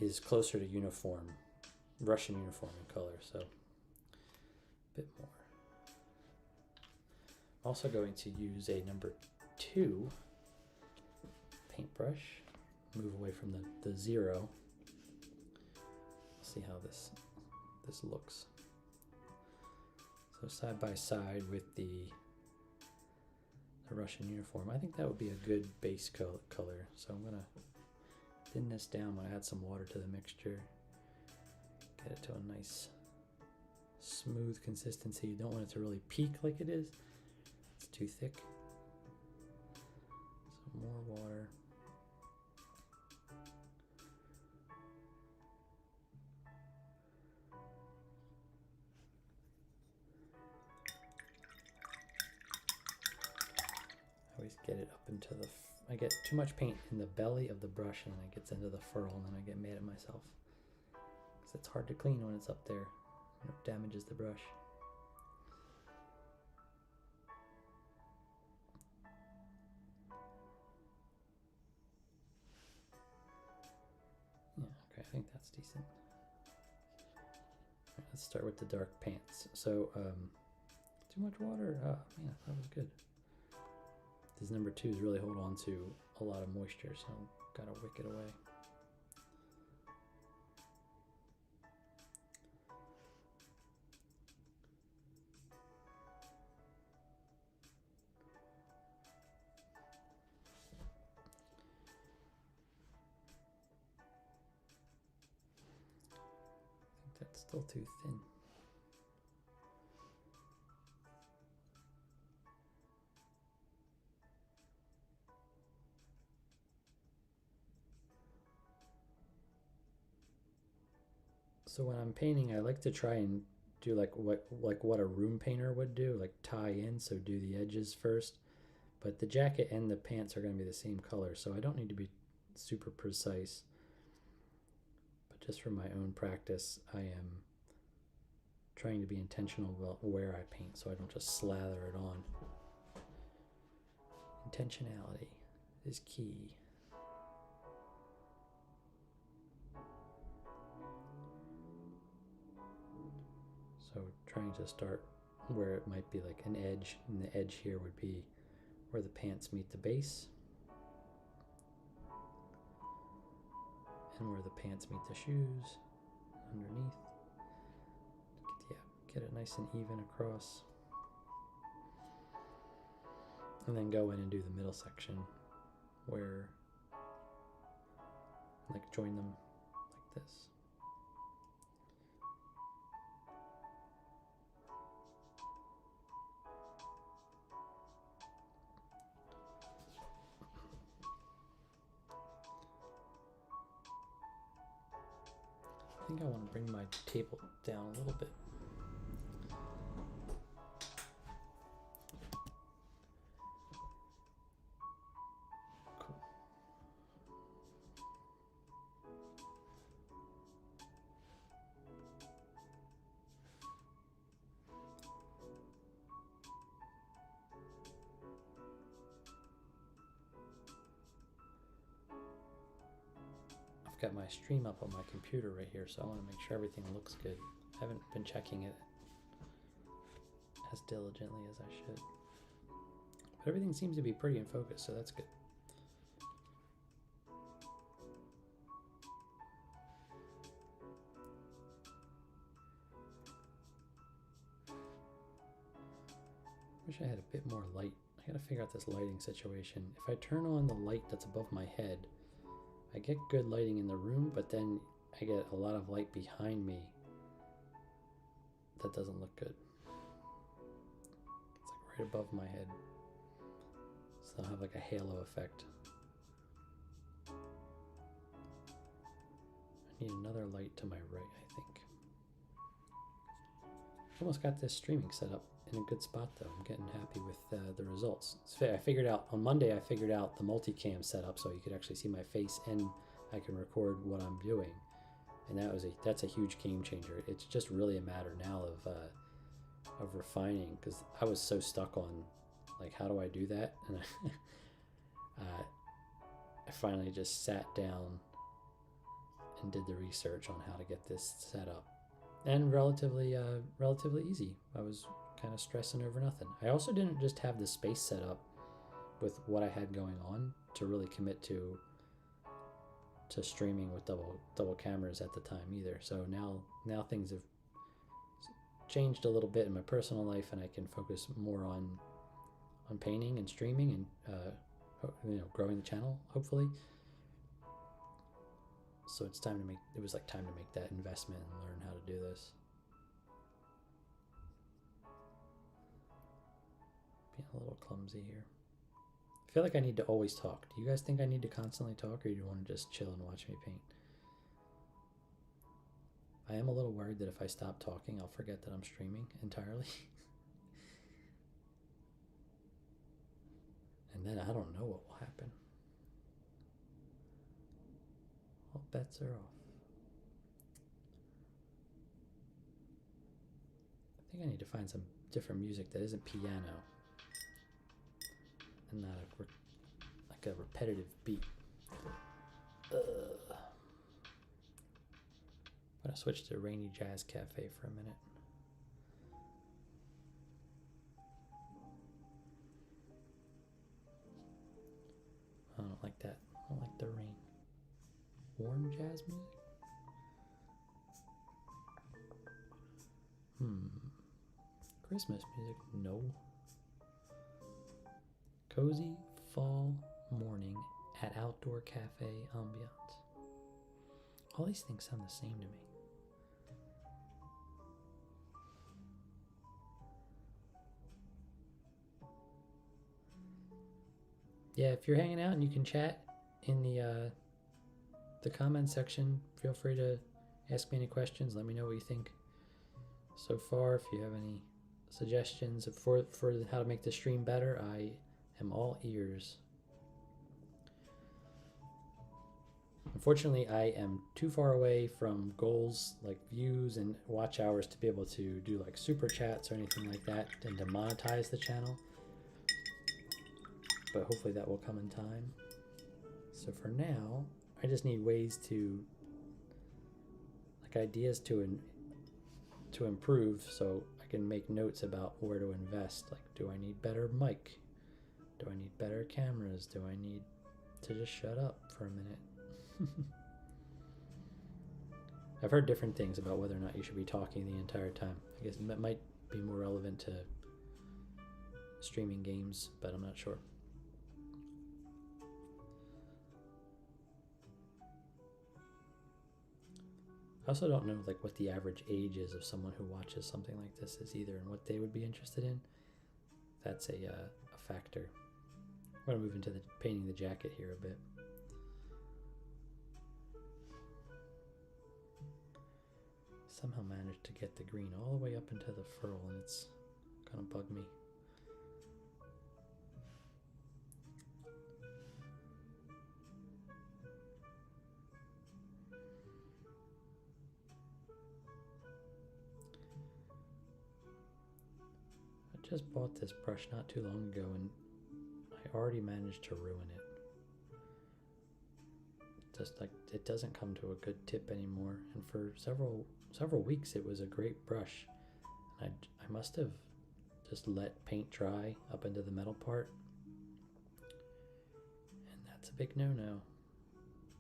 is closer to uniform, Russian uniform in color, so a bit more. I'm also going to use a number 2 paintbrush, move away from the 0. See how this looks. So side by side with the Russian uniform, I think that would be a good base color. So I'm gonna thin this down. I'm gonna add some water to the mixture, get it to a nice smooth consistency. You don't want it to really peak like it is. It's too thick. Some more water. I always get it up into I get too much paint in the belly of the brush and then it gets into the furrow and then I get mad at myself. Because it's hard to clean when it's up there. And it damages the brush. Yeah, okay, I think that's decent. Right, let's start with the dark pants. So, too much water. Oh, man, that was good. These number 2s really hold on to a lot of moisture, so gotta wick it away. I think that's still too thin. So when I'm painting, I like to try and do like what a room painter would do, like tie in, so do the edges first. But the jacket and the pants are going to be the same color, so I don't need to be super precise. But just for my own practice, I am trying to be intentional about where I paint, so I don't just slather it on. Intentionality is key. So trying to start where it might be like an edge, and the edge here would be where the pants meet the base, and where the pants meet the shoes underneath. Get it nice and even across. And then go in and do the middle section where, like, join them like this. I think I want to bring my table down a little bit. Cool. I've got my stream up on my computer right here, so I want to make sure everything looks good. I haven't been checking it as diligently as I should. But everything seems to be pretty in focus, so that's good. Wish I had a bit more light. I gotta figure out this lighting situation. If I turn on the light that's above my head, I get good lighting in the room, but then I get a lot of light behind me that doesn't look good. It's like right above my head. So I'll have like a halo effect. I Need another light to my right, I think. Almost got this streaming set up in a good spot though. I'm getting happy with the results. I figured out, on Monday I figured out the multicam setup so you could actually see my face and I can record what I'm doing. And that's a huge game changer. It's just really a matter now of refining, because I was so stuck on like, how do I do that? And I finally just sat down and did the research on how to get this set up, and relatively easy. I was kind of stressing over nothing. I also didn't just have the space set up with what I had going on to really commit to streaming with double cameras at the time either. So now things have changed a little bit in my personal life, and I can focus more on painting and streaming and growing the channel, hopefully. So it was like time to make that investment and learn how to do this. Being a little clumsy here. I feel like I need to always talk. Do you guys think I need to constantly talk, or do you want to just chill and watch me paint? I am a little worried that if I stop talking, I'll forget that I'm streaming entirely. And then I don't know what will happen. All bets are off. I think I need to find some different music that isn't piano and not like a repetitive beat. I'm gonna switch to Rainy Jazz Cafe for a minute. I don't like that. I don't like the rain. Warm jazz music? Christmas music? No. Cozy fall morning at outdoor cafe ambiance. All these things sound the same to me. Yeah, if you're hanging out and you can chat in the comment section, feel free to ask me any questions. Let me know what you think so far. If you have any suggestions for how to make the stream better, I am all ears. Unfortunately, I am too far away from goals like views and watch hours to be able to do like super chats or anything like that and to monetize the channel. But hopefully that will come in time. So for now, I just need ways to, like, ideas to improve, so I can make notes about where to invest. Like, do I need better mic? Do I need better cameras? Do I need to just shut up for a minute? I've heard different things about whether or not you should be talking the entire time. I guess that might be more relevant to streaming games, but I'm not sure. I also don't know like what the average age is of someone who watches something like this is either, and what they would be interested in. That's a factor. I'm going to move into the painting the jacket here a bit. Somehow managed to get the green all the way up into the furl, and it's kind of bugged me. I just bought this brush not too long ago, and I already managed to ruin it. Just like it doesn't come to a good tip anymore, and for several weeks it was a great brush. And I must have just let paint dry up into the metal part, and that's a big no-no,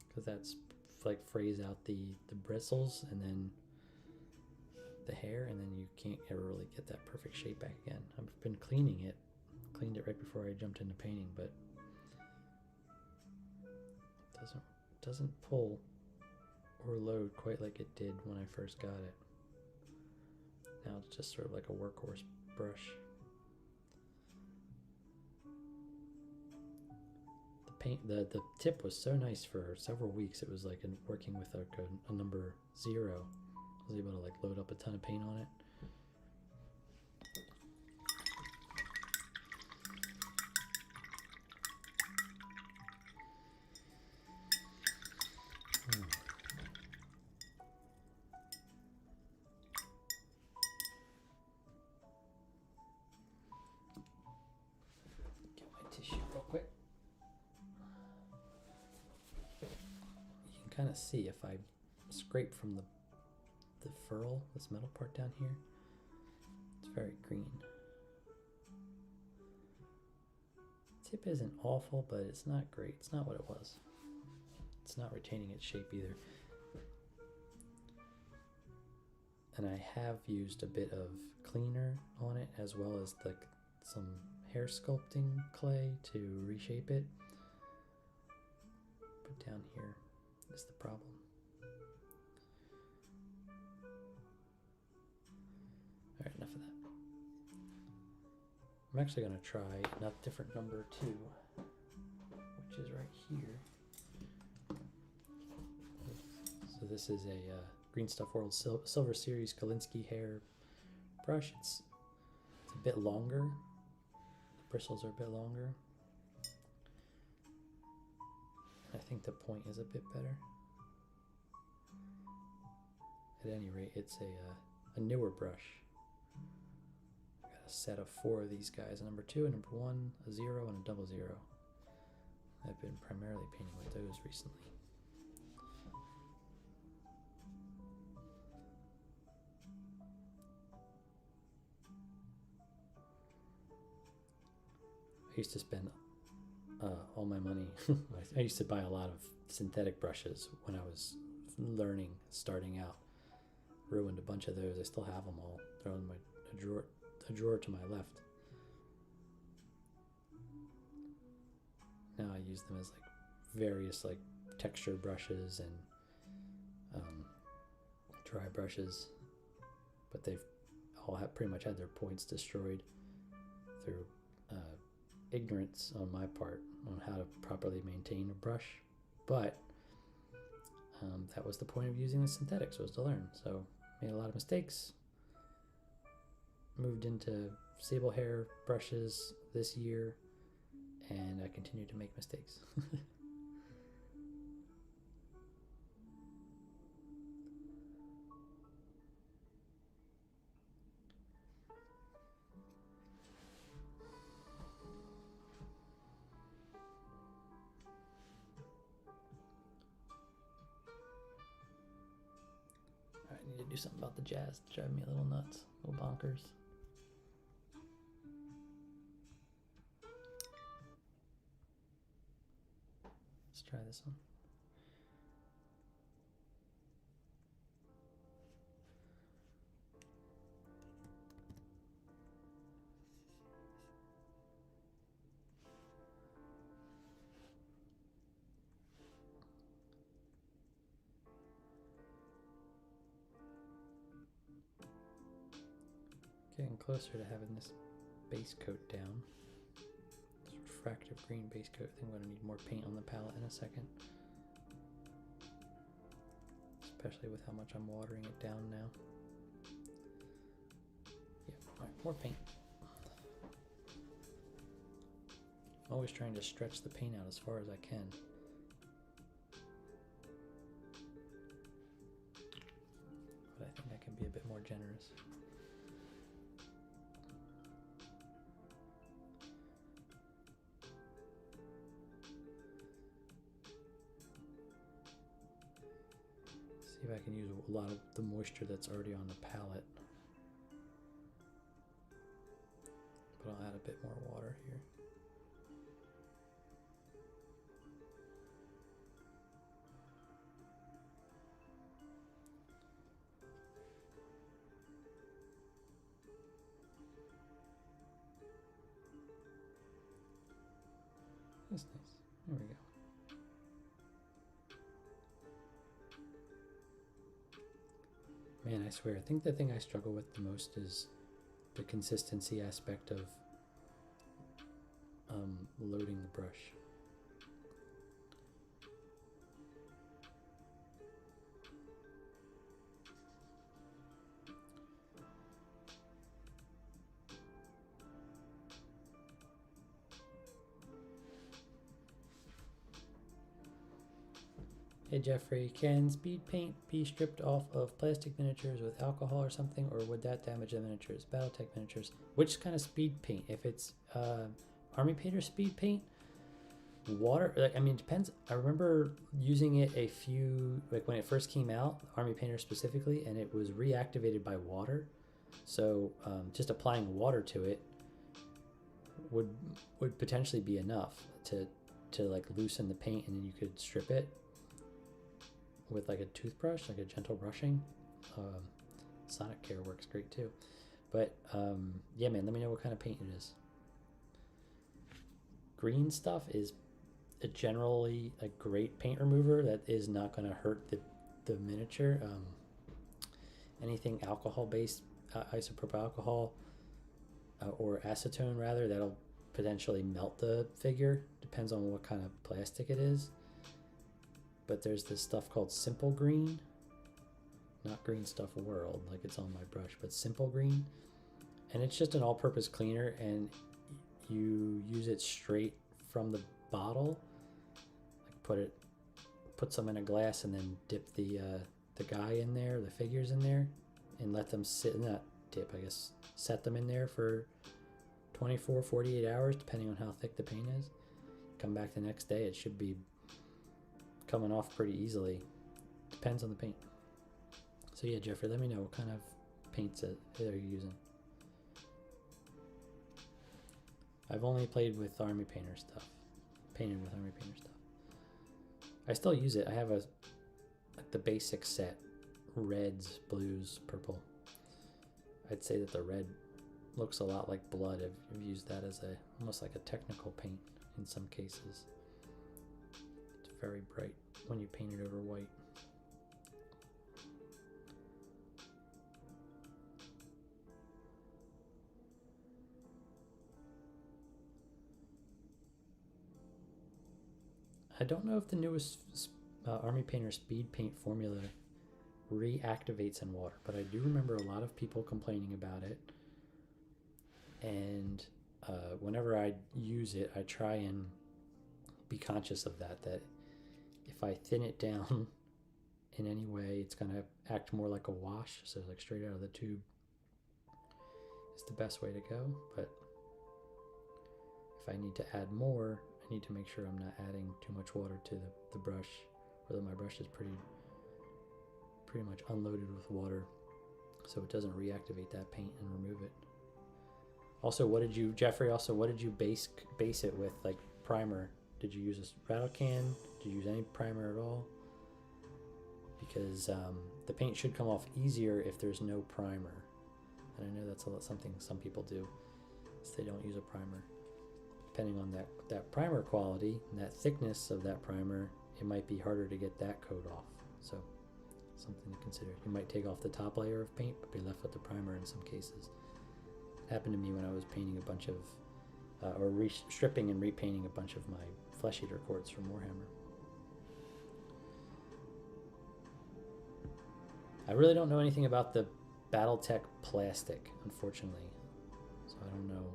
because that's like frays out the bristles and then the hair, and then you can't ever really get that perfect shape back again. I've been cleaning it, cleaned it right before I jumped into painting, but it doesn't pull or load quite like it did when I first got it. Now it's just sort of like a workhorse brush. The paint, the tip was so nice for several weeks. It was like working with a number 0. I was able to like load up a ton of paint on it. Get my tissue real quick. You can kind of see if I scrape from the ferrule, this metal part down here, it's very green. Tip isn't awful, but it's not great. It's not what it was. It's not retaining its shape either. And I have used a bit of cleaner on it, as well as like some hair sculpting clay to reshape it. But down here is the problem. All right, enough of that. I'm actually going to try a different number 2, which is right here. So this is a Green Stuff World Silver Series Kolinsky hair brush. It's a bit longer. The bristles are a bit longer. I think the point is a bit better. At any rate, it's a newer brush. I got a set of 4 of these guys, a number 2, a number 1, a 0, and a 00. I've been primarily painting with those recently. I used to spend all my money. I used to buy a lot of synthetic brushes when I was learning, starting out. Ruined a bunch of those. I still have them all. They're in a drawer to my left. Now I use them as like various like texture brushes and dry brushes, but they've all pretty much had their points destroyed through ignorance on my part on how to properly maintain a brush. But that was the point of using the synthetics, was to learn. So made a lot of mistakes. Moved into sable hair brushes this year, and I continue to make mistakes. I need to do something about the jazz. It's driving me a little nuts, a little bonkers. Let's try this one. Getting closer to having this base coat down. This refractive green base coat. I think I'm going to need more paint on the palette in a second. Especially with how much I'm watering it down now. Yeah, alright, more paint. I'm always trying to stretch the paint out as far as I can. But I think I can be a bit more generous. See if I can use a lot of the moisture that's already on the palette. But I'll add a bit more water here. That's nice. There we go. Man, I swear, I think the thing I struggle with the most is the consistency aspect of loading the brush. Hey Jeffrey, can speed paint be stripped off of plastic miniatures with alcohol or something, or would that damage the miniatures? Battletech miniatures. Which kind of speed paint? If it's Army Painter speed paint, water, like, I mean, it depends. I remember using it a few, like when it first came out, Army Painter specifically, and it was reactivated by water. So just applying water to it would potentially be enough to like loosen the paint, and then you could strip it with like a toothbrush, like a gentle brushing. Sonic Care works great too. But yeah, man, let me know what kind of paint it is. Green stuff is generally a great paint remover that is not going to hurt the miniature. Anything alcohol based, isopropyl alcohol or acetone rather, that'll potentially melt the figure. Depends on what kind of plastic it is. But there's this stuff called Simple Green, not Green Stuff World like it's on my brush, but Simple Green, and it's just an all-purpose cleaner, and you use it straight from the bottle. Like put some in a glass, and then dip the guy in there, the figures in there, and let them sit in that dip. I guess set them in there for 24, 48 hours, depending on how thick the paint is. Come back the next day, it should be coming off pretty easily. Depends on the paint. So yeah, Jeffrey, let me know what kind of paints that are you using. I've only played with Army Painter stuff. Painted with Army Painter stuff. I still use it. I have like the basic set. Reds, blues, purple. I'd say that the red looks a lot like blood. I've used that as almost like a technical paint in some cases. It's very bright when you paint it over white. I don't know if the newest Army Painter speed paint formula reactivates in water, but I do remember a lot of people complaining about it. And whenever I use it, I try and be conscious of that if I thin it down in any way, it's going to act more like a wash. So like straight out of the tube is the best way to go. But if I need to add more, I need to make sure I'm not adding too much water to the brush, or that my brush is pretty much unloaded with water, so it doesn't reactivate that paint and remove it. Also, Jeffrey, what did you base it with, like primer? Did you use a rattle can? Did you use any primer at all? Because the paint should come off easier if there's no primer. And I know that's something some people do, is they don't use a primer. Depending on that primer quality and that thickness of that primer, it might be harder to get that coat off. So something to consider. You might take off the top layer of paint, but be left with the primer in some cases. It happened to me when I was painting a bunch of, stripping and repainting a bunch of my Flesh Eater quartz from Warhammer. I really don't know anything about the Battletech plastic, unfortunately. So I don't know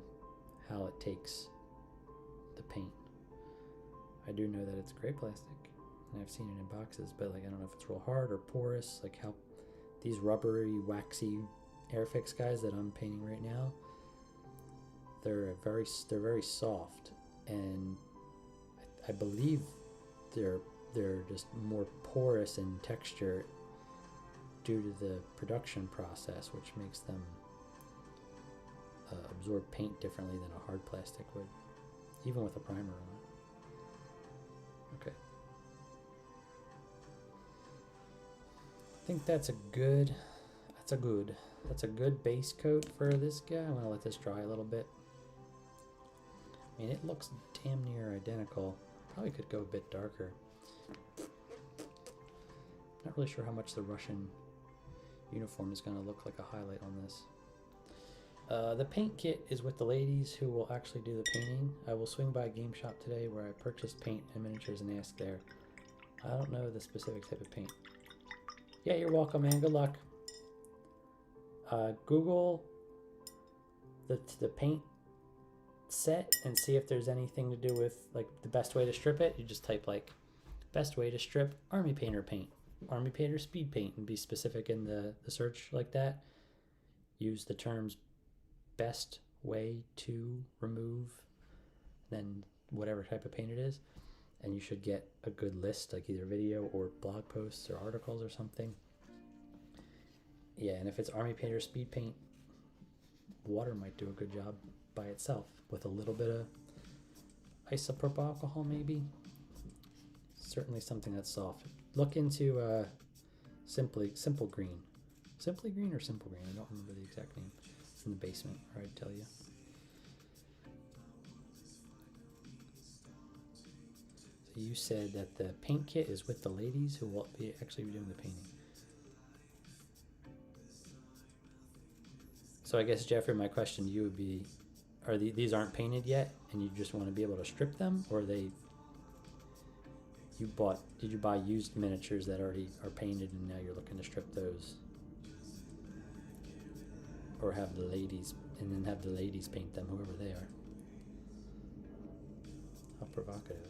how it takes the paint. I do know that it's gray plastic, and I've seen it in boxes, but like I don't know if it's real hard or porous, like how these rubbery, waxy Airfix guys that I'm painting right now, they're very soft, and I believe they're just more porous in texture due to the production process, which makes them absorb paint differently than a hard plastic would, even with a primer on it. Okay. I think that's a good base coat for this guy. I'm gonna let this dry a little bit. I mean, it looks damn near identical. Probably could go a bit darker. Not really sure how much the Russian uniform is gonna look like a highlight on this. The paint kit is with the ladies who will actually do the painting. I will swing by a game shop today where I purchase paint and miniatures and ask there. I don't know the specific type of paint. Yeah, you're welcome, man. Good luck. Google the paint set and see if there's anything to do with like the best way to strip it. You just type like Best way to strip Army Painter paint. Army Painter speed paint, and be specific in the search like that. Use the terms best way to remove, then whatever type of paint it is, and you should get a good list, like either video or blog posts or articles or something. Yeah, and if it's Army Painter speed paint, water might do a good job by itself with a little bit of isopropyl alcohol, maybe. Certainly something that's soft. Look into Simple Green. Simply Green or Simple Green? I don't remember the exact name. It's in the basement, or I'd tell you. So you said that the paint kit is with the ladies who will actually be doing the painting. So I guess, Jeffrey, my question to you would be, these aren't painted yet, and you just want to be able to strip them, or did you buy used miniatures that already are painted and now you're looking to strip those? Or have the ladies paint them, whoever they are. How provocative.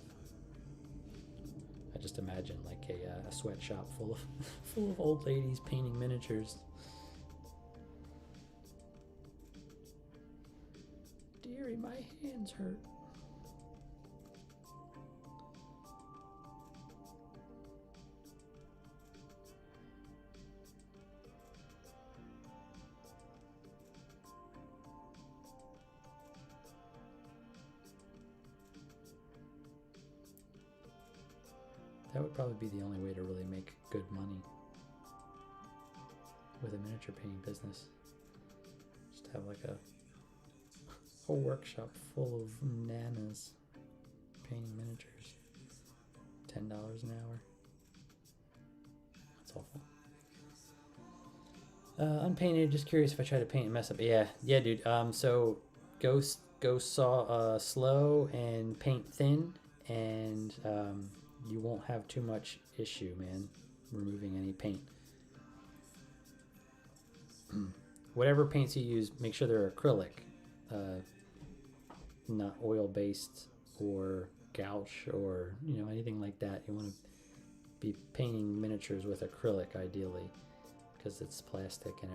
I just imagine like a sweatshop full of old ladies painting miniatures. Dearie, my hands hurt. That would probably be the only way to really make good money with a miniature painting business. Just have like a whole workshop full of nanas painting miniatures. $10 an hour. That's awful. Unpainted, just curious if I try to paint and mess up. Yeah, dude. So go slow and paint thin, and you won't have too much issue, man, removing any paint. Whatever paints you use, make sure they're acrylic, not oil-based or gouache or anything like that. You want to be painting miniatures with acrylic, ideally, because it's plastic and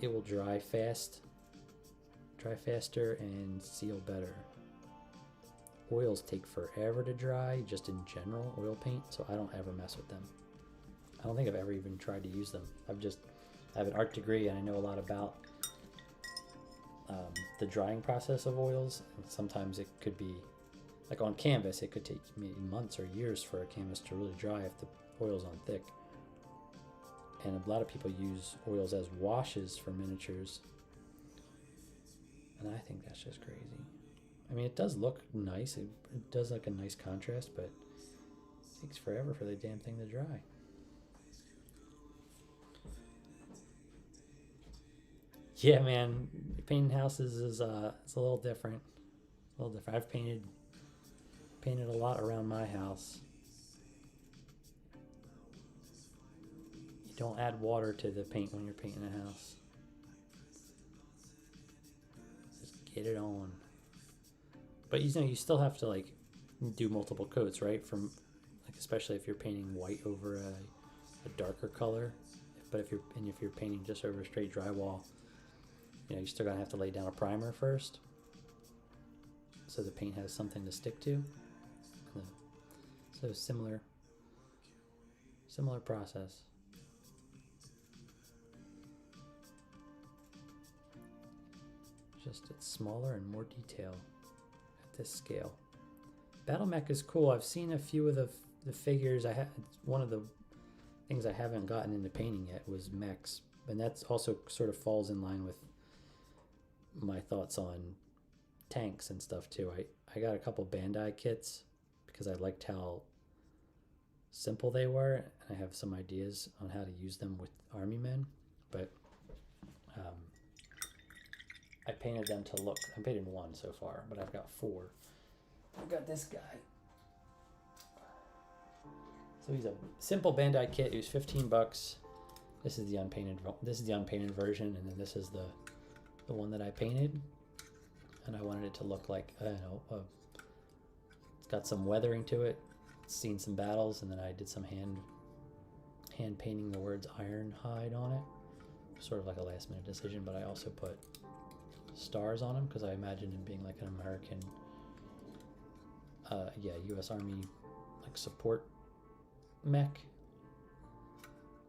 it will dry faster and seal better. Oils take forever to dry, just in general, oil paint, so I don't ever mess with them. I don't think I've ever even tried to use them. I have an art degree and I know a lot about the drying process of oils, and sometimes it could be, like on canvas, it could take maybe months or years for a canvas to really dry if the oil's on thick. And a lot of people use oils as washes for miniatures, and I think that's just crazy. I mean, it does look nice. It does like a nice contrast, but it takes forever for the damn thing to dry. Yeah, man, painting houses is it's a little different. I've painted a lot around my house. You don't add water to the paint when you're painting a house. Just get it on. But you still have to like do multiple coats, right? From like, especially if you're painting white over a darker color. But if you're painting just over straight drywall, you're still gonna have to lay down a primer first, so the paint has something to stick to. So similar process. Just it's smaller and more detail at this scale. Battle Mech is cool. I've seen a few of the figures. One of the things I haven't gotten into painting yet was mechs, and that's also sort of falls in line with my thoughts on tanks and stuff too. I got a couple Bandai kits because I liked how simple they were, and I have some ideas on how to use them with army men, but I painted them to look. I painted one so far, but I've got 4. I've got this guy. So he's a simple Bandai kit. He was $15. This is the unpainted version, and then this is the one that I painted. And I wanted it to look like, I don't know, got some weathering to it. It's seen some battles, and then I did some hand painting the words Ironhide on it. Sort of like a last minute decision, but I also put stars on them because I imagined him being like an American, U.S. Army like support mech.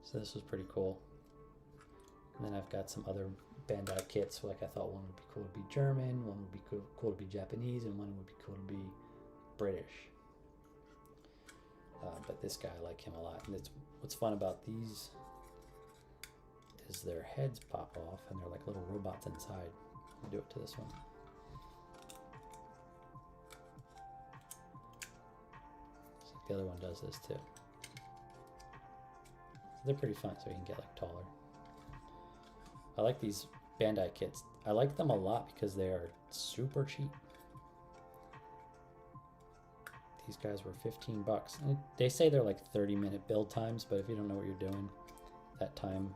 So this was pretty cool. And then I've got some other Bandai kits. Like I thought one would be cool to be German, one would be cool to be Japanese, and one would be cool to be British. But this guy, I like him a lot. And what's fun about these is their heads pop off and they're like little robots inside. I'll do it to this one. So the other one does this too. So they're pretty fun, so you can get like taller. I like these Bandai kits. I like them a lot because they are super cheap. These guys were $15. And they say they're like 30-minute build times, but if you don't know what you're doing, that time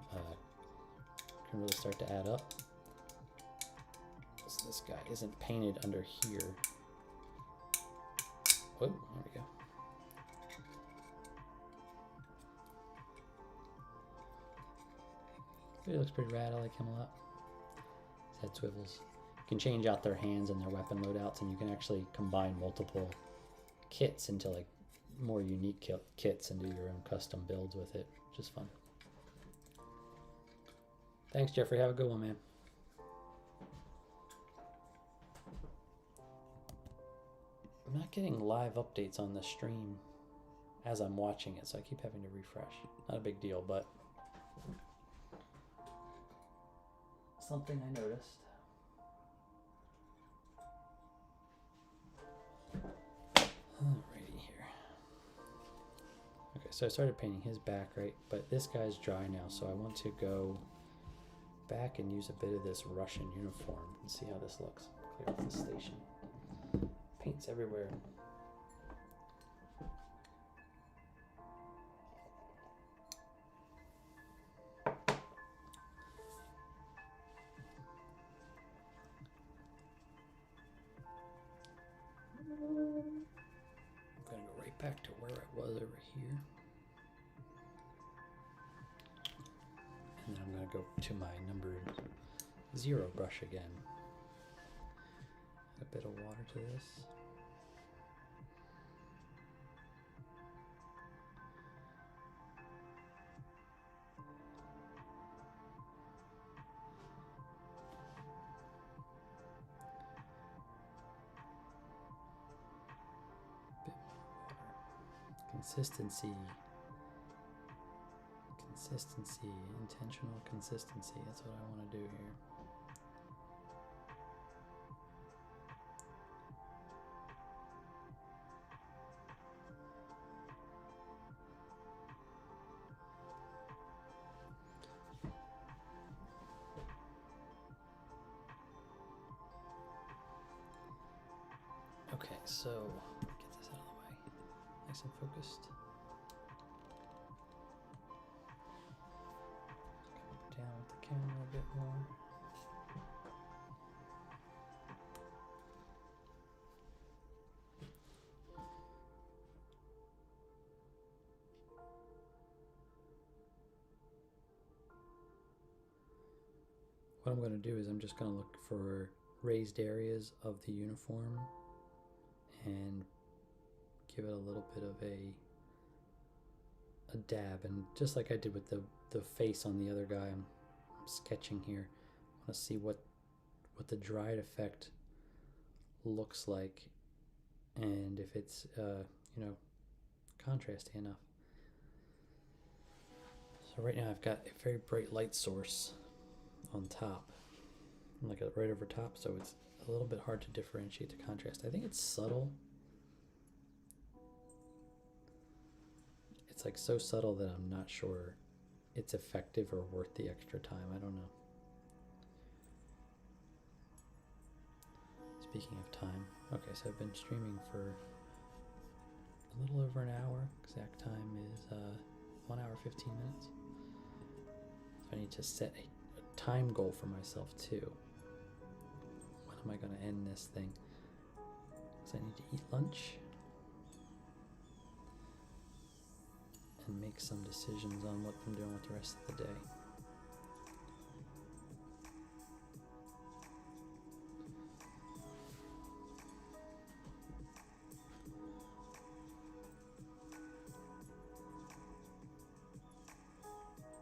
can really start to add up. So this guy isn't painted under here. Oh, there we go. He looks pretty rad. I like him a lot. His head swivels. You can change out their hands and their weapon loadouts, and you can actually combine multiple kits into like more unique kits and do your own custom builds with it, which is fun. Thanks, Jeffrey. Have a good one, man. I'm not getting live updates on the stream as I'm watching it, so I keep having to refresh. Not a big deal, but something I noticed. Alrighty here. Okay, so I started painting his back, right? But this guy's dry now, so I want to go back and use a bit of this Russian uniform and see how this looks. Clear off the station. Paint's everywhere. I'm gonna go right back to where I was over here. And then I'm gonna go to my number 0 brush again. A bit of water to this. Consistency, intentional consistency, that's what I want to do here. Okay, so get this out of the way, nice and focused. Down with the camera a bit more. What I'm going to do is I'm just going to look for raised areas of the uniform and give it a little bit of a dab, and just like I did with the face on the other guy, I'm sketching here. I want to see what the dried effect looks like and if it's contrasty enough. So right now I've got a very bright light source on top, like right over top, so it's a little bit hard to differentiate the contrast. I think it's subtle. It's like so subtle that I'm not sure it's effective or worth the extra time. I don't know. Speaking of time, okay, so I've been streaming for a little over an hour. Exact time is 1 hour 15 minutes. So I need to set a time goal for myself too. When am I going to end this thing? Because I need to eat lunch. and make some decisions on what I'm doing with the rest of the day.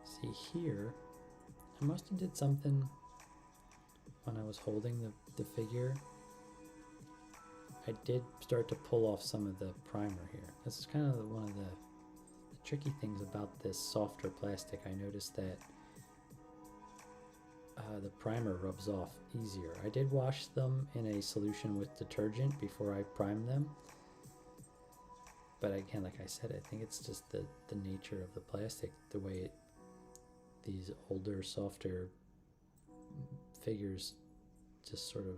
See here, I must have did something when I was holding the figure. I did start to pull off some of the primer here. This is kind of one of the tricky things about this softer plastic. I noticed that the primer rubs off easier. I did wash them in a solution with detergent before I primed them. But again, like I said, I think it's just the nature of the plastic, the way these older, softer figures just sort of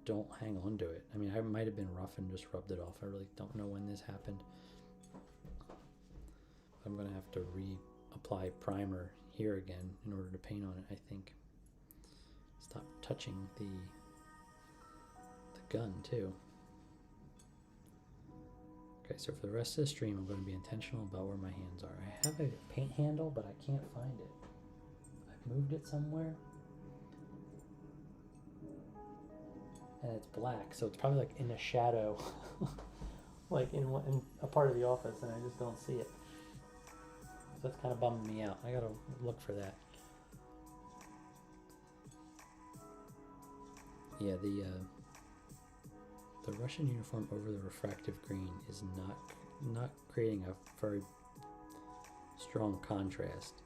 don't hang on to it. I mean, I might have been rough and just rubbed it off. I really don't know when this happened. I'm going to have to reapply primer here again in order to paint on it, I think. Stop touching the gun too. Okay, so for the rest of the stream, I'm going to be intentional about where my hands are. I have a paint handle, but I can't find it. I've moved it somewhere. And it's black, so it's probably like in a shadow, like in a part of the office, and I just don't see it. So that's kind of bumming me out. I gotta look for that. Yeah, the Russian uniform over the refractive green is not creating a very strong contrast.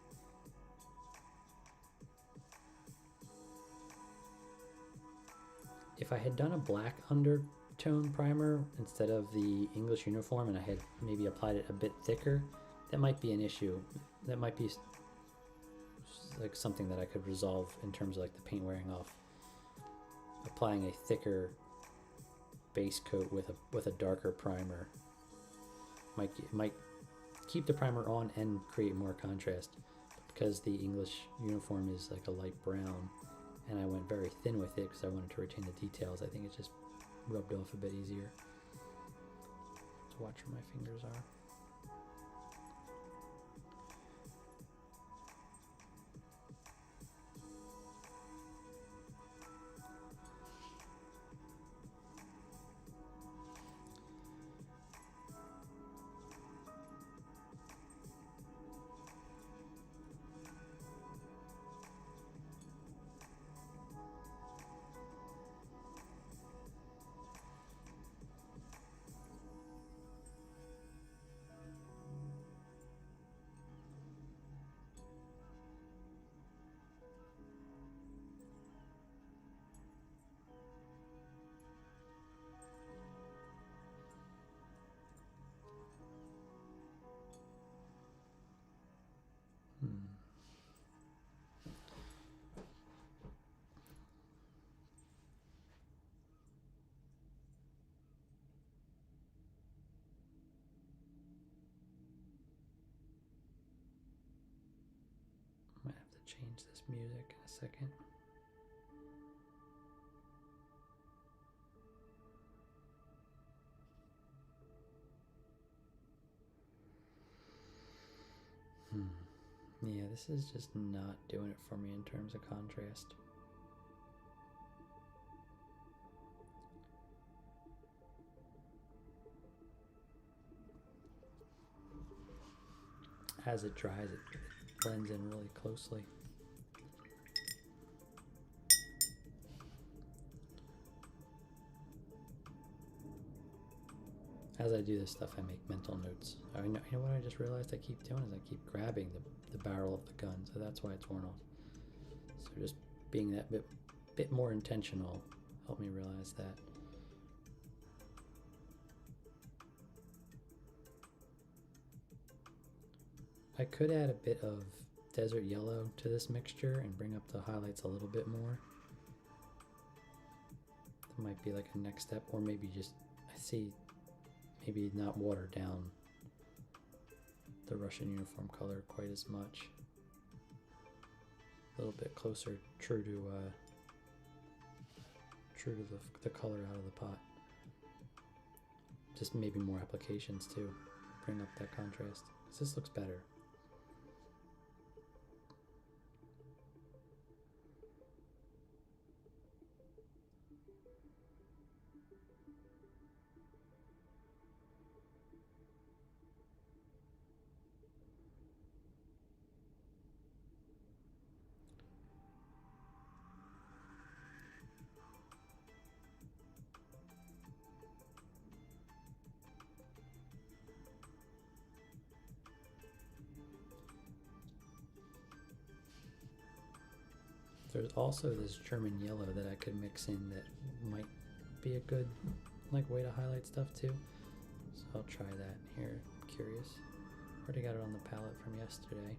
If I had done a black undertone primer instead of the English uniform, and I had maybe applied it a bit thicker, that might be an issue. That might be like something that I could resolve in terms of like the paint wearing off. Applying a thicker base coat with a darker primer might keep the primer on and create more contrast. Because the English uniform is like a light brown, and I went very thin with it because I wanted to retain the details, I think it just rubbed off a bit easier. Let's watch where my fingers are. Might have to change this music in a second. Yeah, this is just not doing it for me in terms of contrast. As it dries, it blends in really closely. As I do this stuff, I make mental notes. You know what I just realized I keep doing is I keep grabbing the barrel of the gun, so that's why it's worn off. So just being that bit more intentional helped me realize that. I could add a bit of desert yellow to this mixture and bring up the highlights a little bit more. That might be like a next step, or maybe just, I see, maybe not water down the Russian uniform color quite as much. A little bit closer, true to the color out of the pot. Just maybe more applications too. bring up that contrast, because this looks better. There's also this German yellow that I could mix in that might be a good way to highlight stuff too. So I'll try that here. I'm curious. Already got it on the palette from yesterday.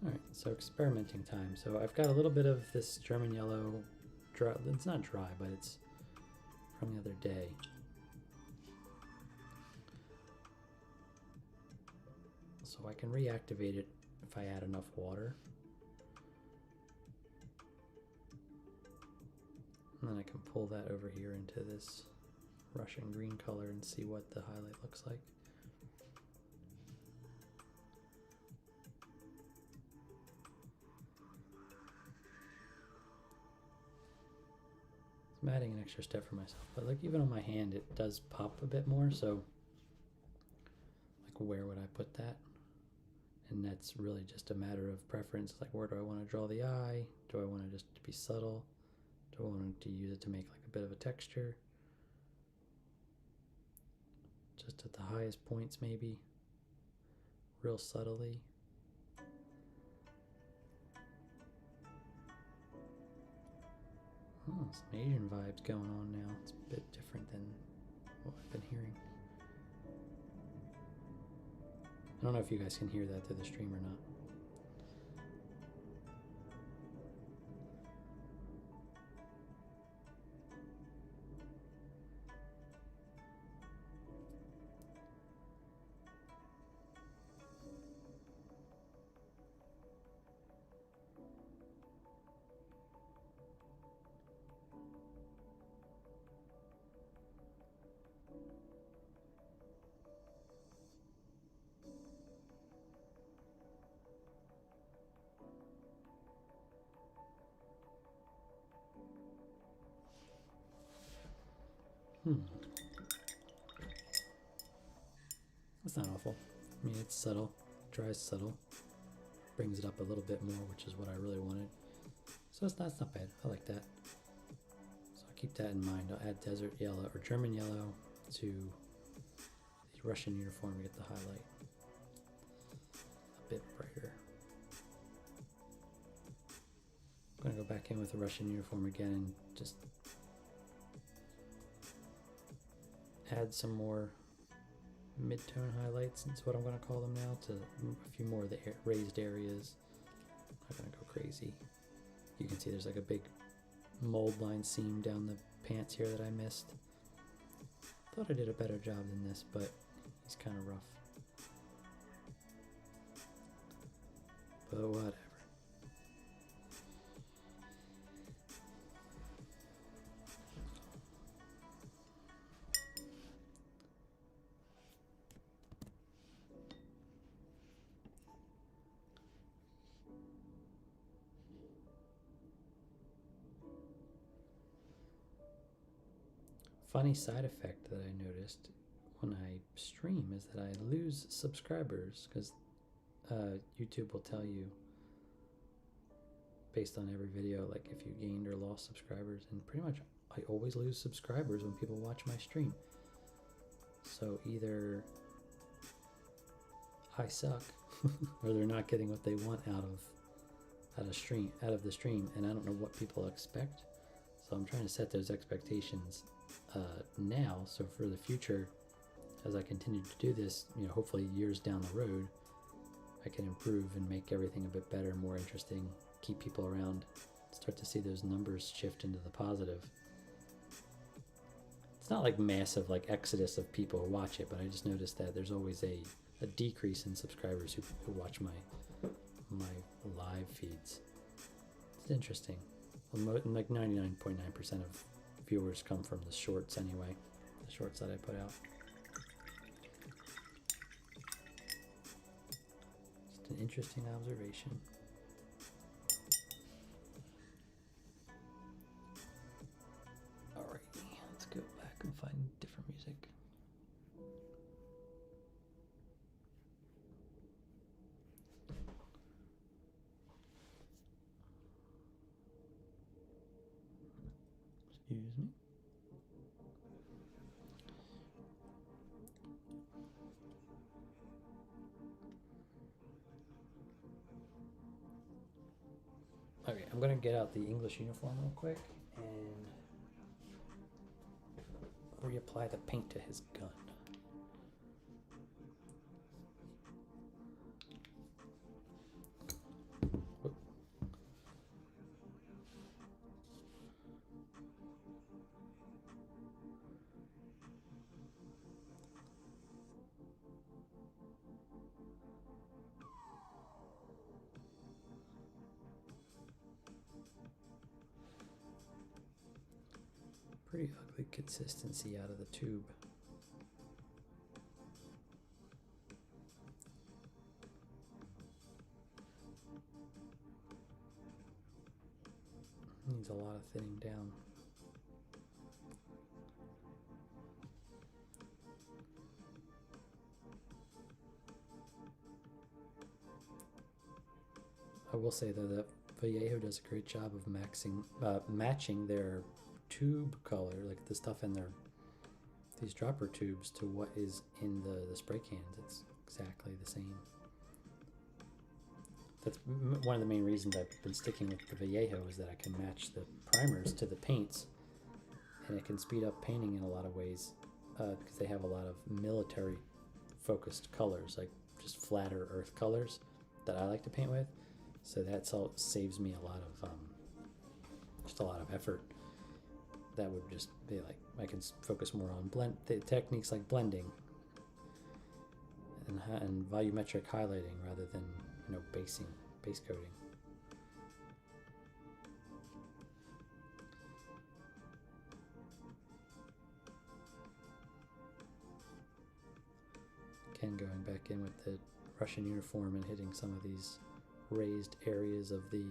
Alright, so experimenting time. So I've got a little bit of this German yellow dry. It's not dry, but it's from the other day. So I can reactivate it if I add enough water. And then I can pull that over here into this Russian green color and see what the highlight looks like. I'm adding an extra step for myself, but like even on my hand it does pop a bit more, so like where would I put that? And that's really just a matter of preference, like where do I want to draw the eye? Do I want it just to be subtle? Do I want to use it to make like a bit of a texture? Just at the highest points maybe, real subtly. Oh, some Asian vibes going on now. It's a bit different than what I've been hearing. I don't know if you guys can hear that through the stream or not. That's not awful. I mean, it's subtle, dries subtle, brings it up a little bit more, which is what I really wanted. So that's not bad. I like that. So I'll keep that in mind. I'll add desert yellow or German yellow to the Russian uniform to get the highlight a bit brighter. I'm gonna go back in with the Russian uniform again and just add some more mid-tone highlights, that's what I'm going to call them now, to a few more of the raised areas. I'm not going to go crazy. You can see there's like a big mold line seam down the pants here that I missed. Thought I did a better job than this, but he's kind of rough. But whatever. Funny side effect that I noticed when I stream is that I lose subscribers, because YouTube will tell you based on every video like if you gained or lost subscribers, and pretty much I always lose subscribers when people watch my stream. So either I suck or they're not getting what they want out of the stream, and I don't know what people expect. So I'm trying to set those expectations now, so for the future, as I continue to do this, hopefully years down the road, I can improve and make everything a bit better, more interesting, keep people around, start to see those numbers shift into the positive. It's not like massive like exodus of people who watch it, but I just noticed that there's always a decrease in subscribers who watch my live feeds. It's interesting. Well, like 99.9% of viewers come from the shorts anyway, the shorts that I put out. Just an interesting observation. Alrighty, let's go back and find different music. Excuse me. Okay, I'm gonna get out the English uniform real quick and reapply the paint to his gun. Whoop. Pretty ugly consistency out of the tube. Needs a lot of thinning down. I will say though that Vallejo does a great job of matching their tube color, like the stuff in these dropper tubes, to what is in the spray cans. It's exactly the same. That's one of the main reasons I've been sticking with the Vallejo, is that I can match the primers to the paints, and it can speed up painting in a lot of ways, because they have a lot of military focused colors, like just flatter earth colors that I like to paint with. So that saves me a lot of just a lot of effort. That would just be like, I can focus more on techniques like blending and volumetric highlighting rather than, you know, base coating. Again, going back in with the Russian uniform and hitting some of these raised areas of the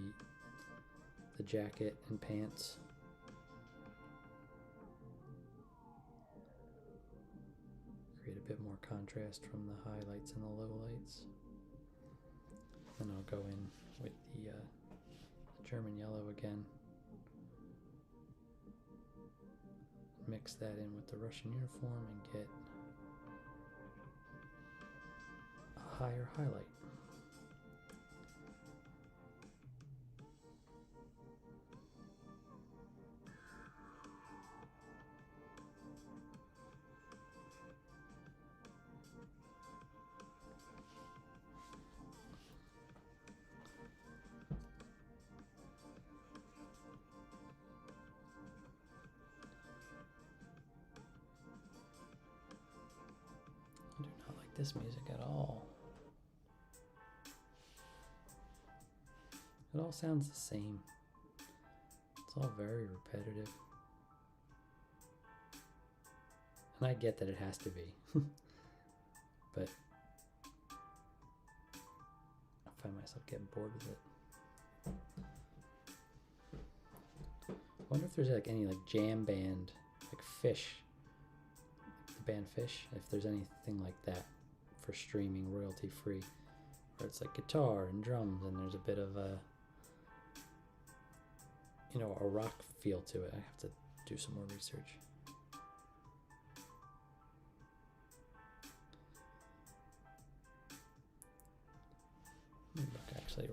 jacket and pants. Create a bit more contrast from the highlights and the lowlights. Then I'll go in with the German yellow again. Mix that in with the Russian uniform and get a higher highlight. I do not like this music at all. It all sounds the same. It's all very repetitive. And I get that it has to be. But I find myself getting bored with it. I wonder if there's like any like jam band, like Fish, the band Fish, if there's anything like that for streaming royalty free, where it's like guitar and drums and there's a bit of a, you know, a rock feel to it. I have to do some more research. Let me look actually.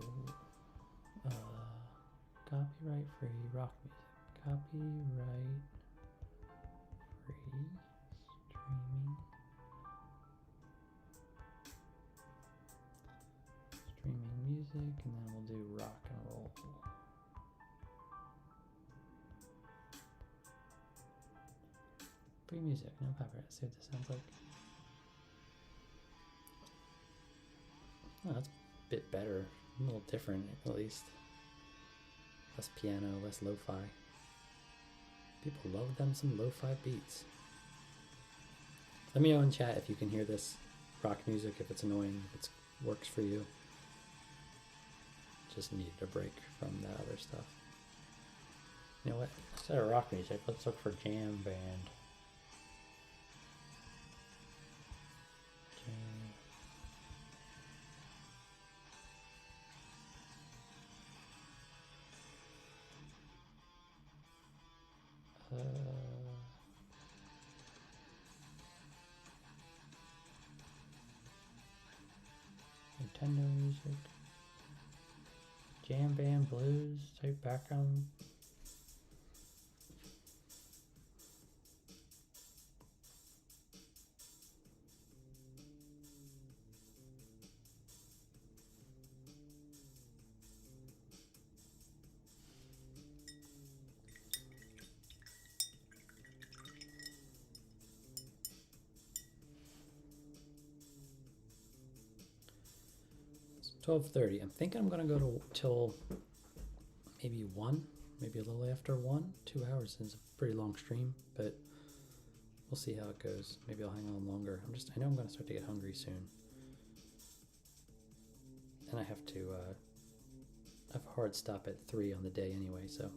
Copyright free rock music. Copyright free streaming. Streaming music, and then we'll do rock and roll. Free music, no copyright. Let's see what this sounds like. Oh, that's a bit better. A little different, at least. Less piano, less lo-fi. People love them some lo-fi beats. Let me know in chat if you can hear this rock music, if it's annoying, if it works for you. Just needed a break from that other stuff. You know what? Instead of rock music, let's look for jam band. Nintendo music. Jam band blues type background. It's 12:30. I'm thinking I'm gonna go till maybe 1, maybe a little after 1. 2 hours is a pretty long stream, but we'll see how it goes. Maybe I'll hang on longer. I know I'm gonna start to get hungry soon. And I have to have a hard stop at 3 on the day anyway, so.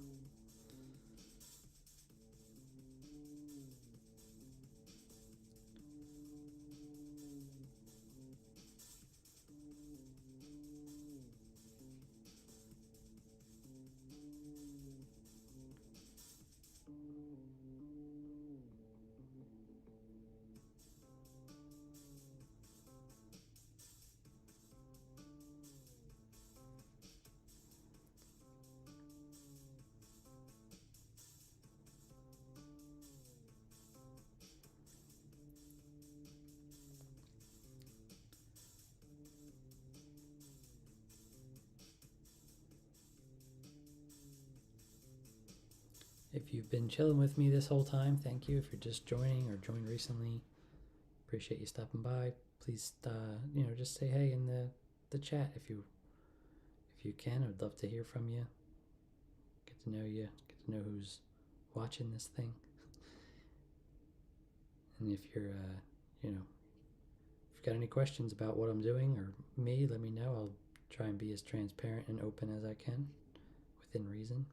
If you've been chilling with me this whole time, thank you. If you're just joining or joined recently, appreciate you stopping by. Please, just say hey in the chat if you can. I'd love to hear from you. Get to know you. Get to know who's watching this thing. And if you're, if you've got any questions about what I'm doing or me, let me know. I'll try and be as transparent and open as I can, within reason.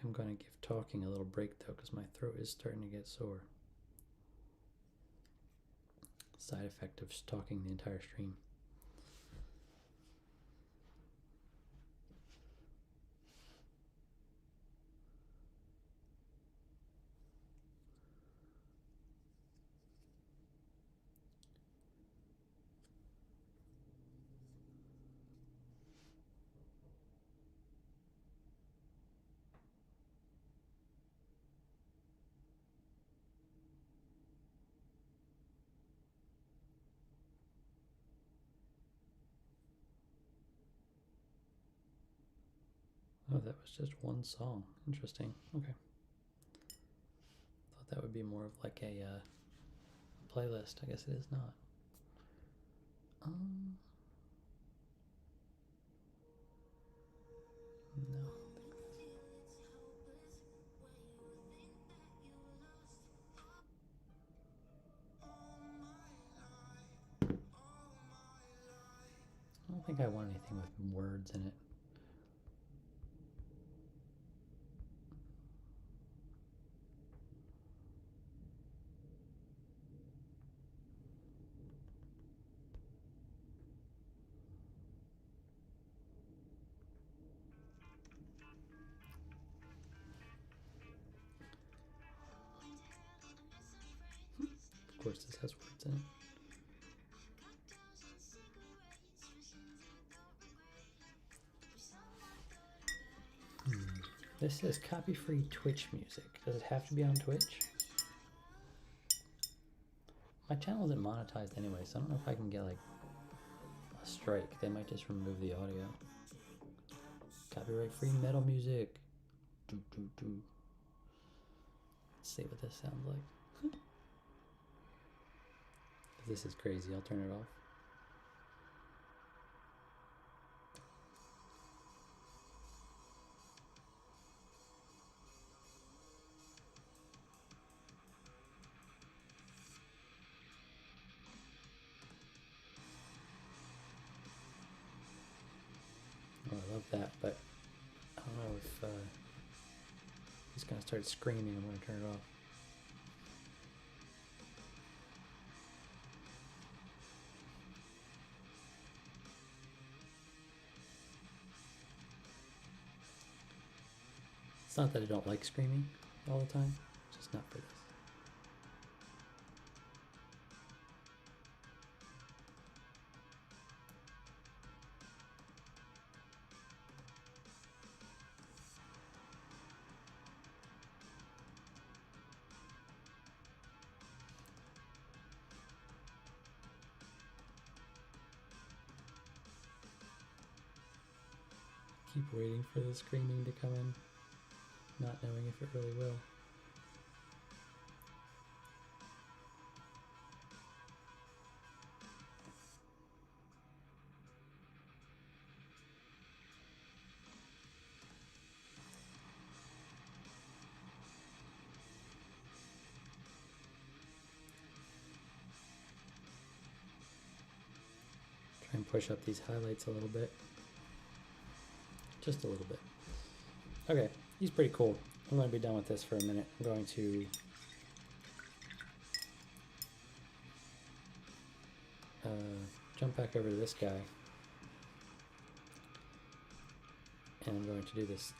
I'm going to give talking a little break though, because my throat is starting to get sore. Side effect of talking the entire stream. Oh, that was just one song. Interesting. Okay. Thought that would be more of like a playlist. I guess it is not. No. I don't think I want anything with words in it. Of course, this has words in it. This says copy-free Twitch music. Does it have to be on Twitch? My channel isn't monetized anyway, so I don't know if I can get like a strike. They might just remove the audio. Copyright-free metal music. Let's see what this sounds like. This is crazy. I'll turn it off. Oh, I love that, but I don't know if he's going to start screaming. I'm going to turn it off. It's not that I don't like screaming all the time, just not for this. Keep waiting for the screaming to come in, not knowing if it really will. Try and push up these highlights a little bit. Just a little bit. Okay, he's pretty cool. I'm going to be done with this for a minute. I'm going to jump back over to this guy. And I'm going to do this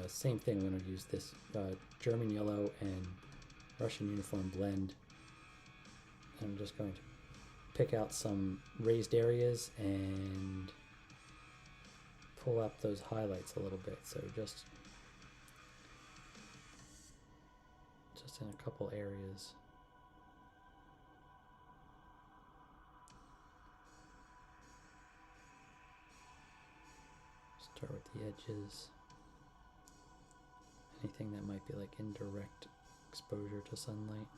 same thing. I'm going to use this German yellow and Russian uniform blend. I'm just going to pick out some raised areas and pull up those highlights a little bit. So just in a couple areas. Start with the edges. Anything that might be like indirect exposure to sunlight.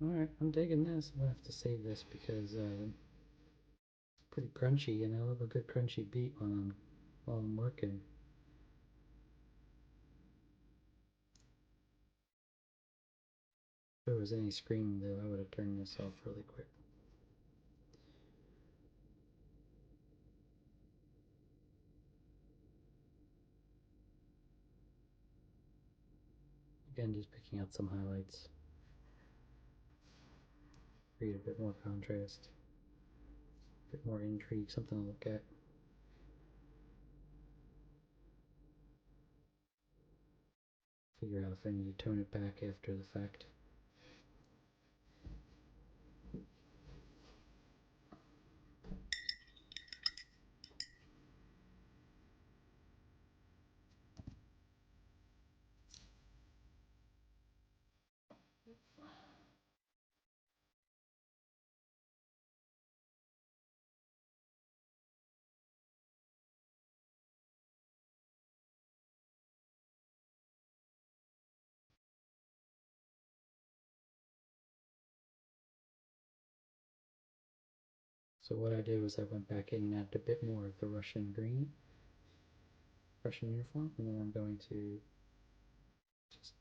Alright, I'm digging this. I'll have to save this because it's pretty crunchy, and I love a good crunchy beat while I'm working. If there was any screaming though, I would have turned this off really quick. Again, just picking out some highlights. Create a bit more contrast, a bit more intrigue, something to look at. Figure out if I need to tone it back after the fact. So what I did was I went back in and added a bit more of the Russian green, Russian uniform, and then I'm going to just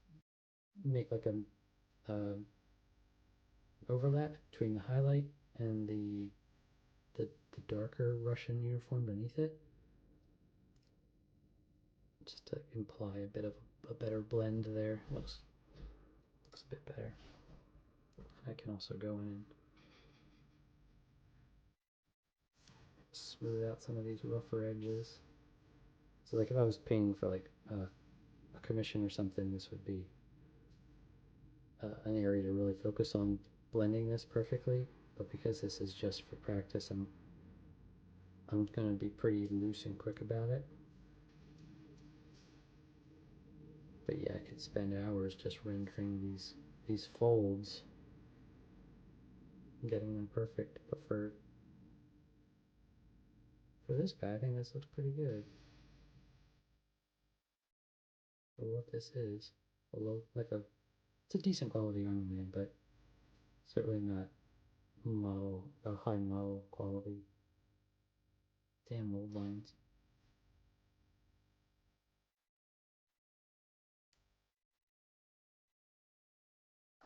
make like a overlap between the highlight and the darker Russian uniform beneath it, just to imply a bit of a better blend there. Looks a bit better. I can also go in and smooth out some of these rougher edges. So like if I was painting for like a commission or something, this would be an area to really focus on blending this perfectly. But because this is just for practice, I'm gonna be pretty loose and quick about it. But yeah, I could spend hours just rendering these folds, getting them perfect. But for this guy, I think this looks pretty good for what this is. Although it's a decent quality armament, but certainly not a high model quality. Damn old lines.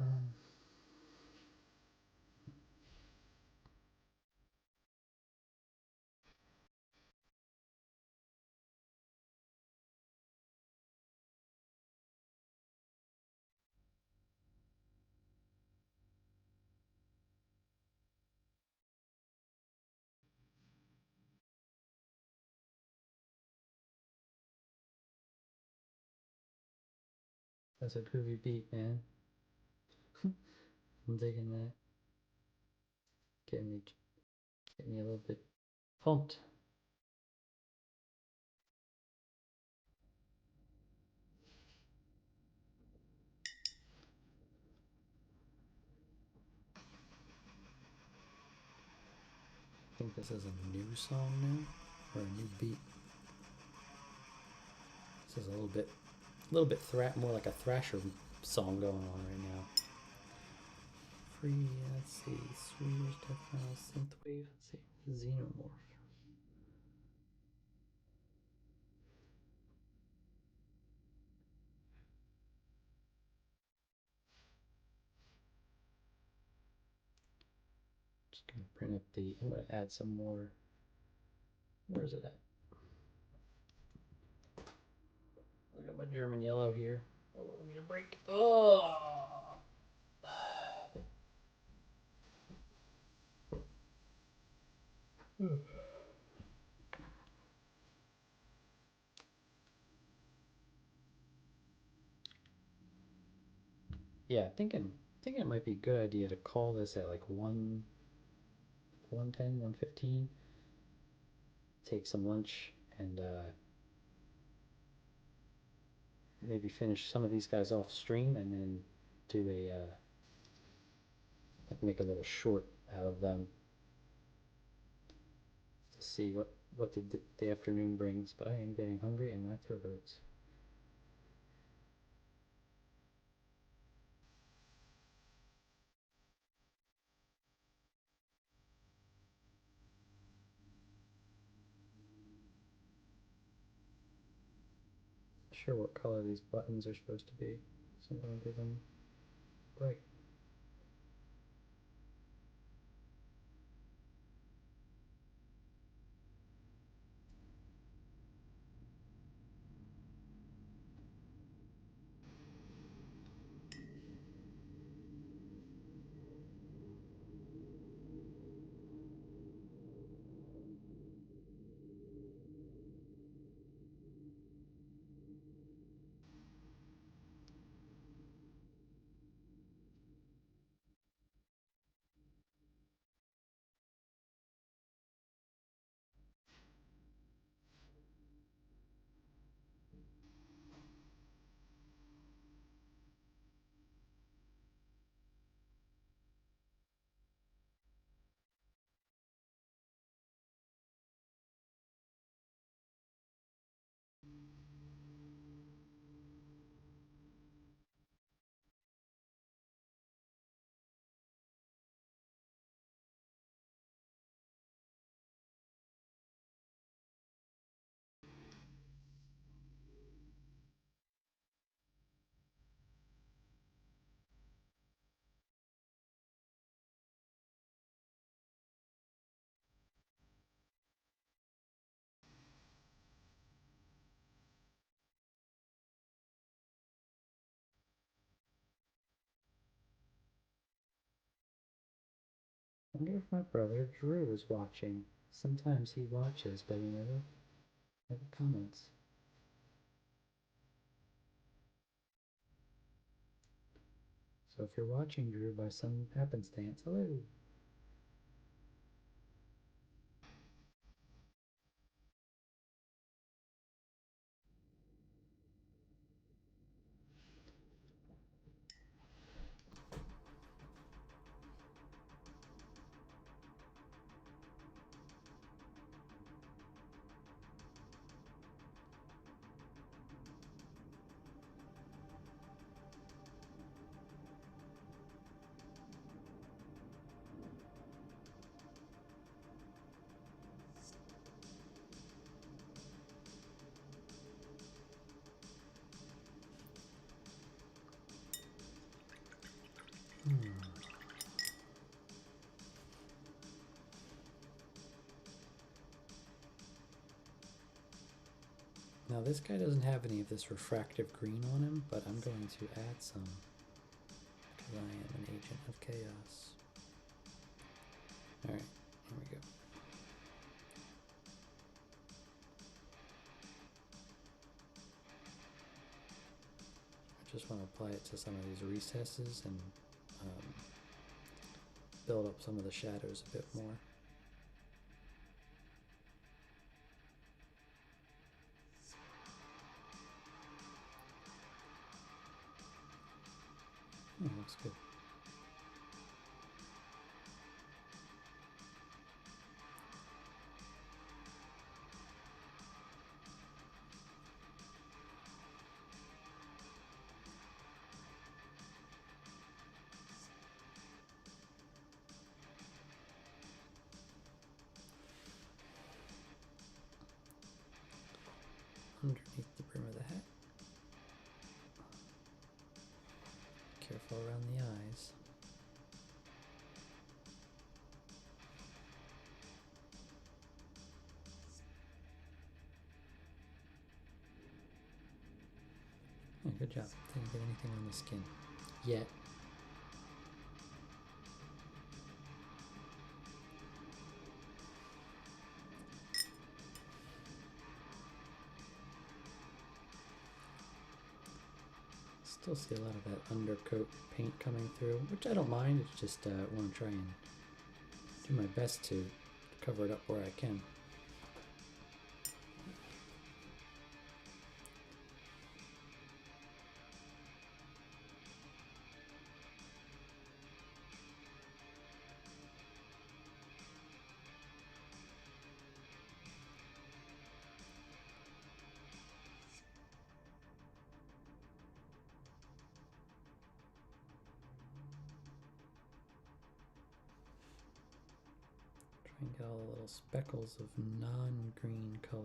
Um, that's a groovy beat, man. I'm digging that. Getting me, getting me a little bit pumped. I think this is a new song now, or a new beat. This is a little bit more like a thrasher song going on right now. Free, let's see, Swedish death metal synthwave. Let's see, Xenomorph. Just gonna print up I'm gonna add some more. Where is it at? I got my German yellow here. Oh, let me break. Oh. Yeah, thinking it might be a good idea to call this at like 110, 115. Take some lunch and maybe finish some of these guys off stream and then do make a little short out of them to see what the afternoon brings. But I am getting hungry and my throat hurts. Not sure what color these buttons are supposed to be, so I'm gonna do them bright. I wonder if my brother Drew is watching. Sometimes he watches, but he never comments. So if you're watching Drew by some happenstance, hello. Now this guy doesn't have any of this refractive green on him, but I'm going to add some because I am an agent of chaos. Alright, here we go. I just want to apply it to some of these recesses and build up some of the shadows a bit more. Looks good. Underneath the brim of the hat. Careful around the eyes. Yeah, good job. Didn't get anything on the skin yet. Still see a lot of that undercoat paint coming through, which I don't mind. It's just want to try and do my best to cover it up where I can. Try and get all the little speckles of non-green color,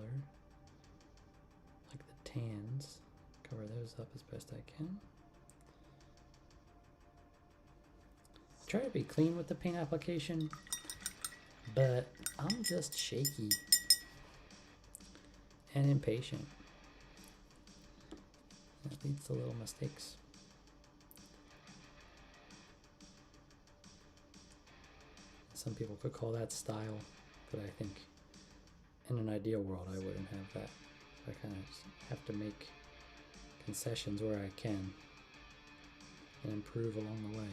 like the tans. Cover those up as best I can. Try to be clean with the paint application, but I'm just shaky and impatient. That leads to little mistakes. Some people could call that style, but I think in an ideal world I wouldn't have that. So I kind of have to make concessions where I can and improve along the way.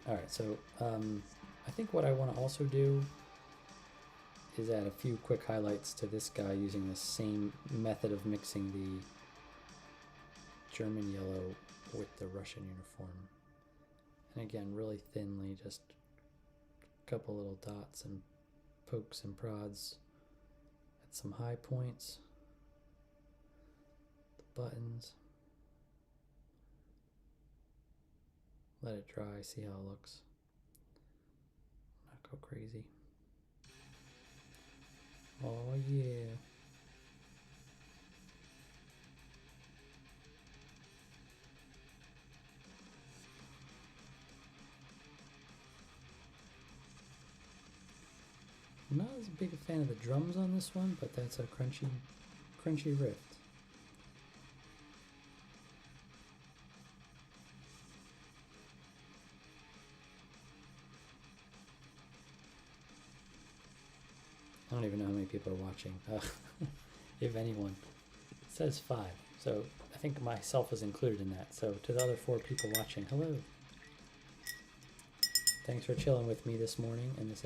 Alright, so I think what I want to also do is add a few quick highlights to this guy using the same method of mixing the German yellow with the Russian uniform. And again, really thinly, just a couple little dots and pokes and prods at some high points, the buttons. Let it dry, see how it looks. Not go crazy. Oh yeah. I'm not as big a fan of the drums on this one, but that's a crunchy riff. I don't even know how many people are watching, if anyone. It says 5, so I think myself is included in that. So to the other 4 people watching, hello. Thanks for chilling with me this morning and this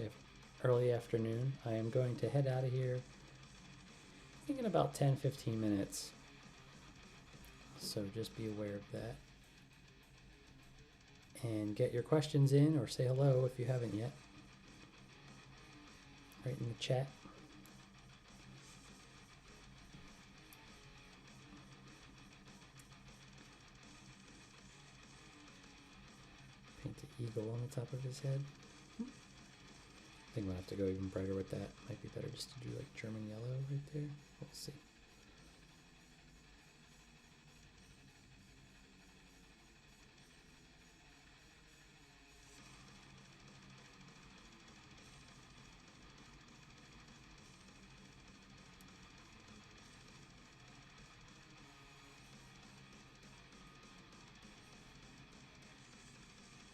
early afternoon. I am going to head out of here, I think in about 10-15 minutes. So just be aware of that. And get your questions in, or say hello if you haven't yet. Right in the chat. Paint the eagle on the top of his head. I think we'll have to go even brighter with that. Might be better just to do like German yellow right there. We'll see.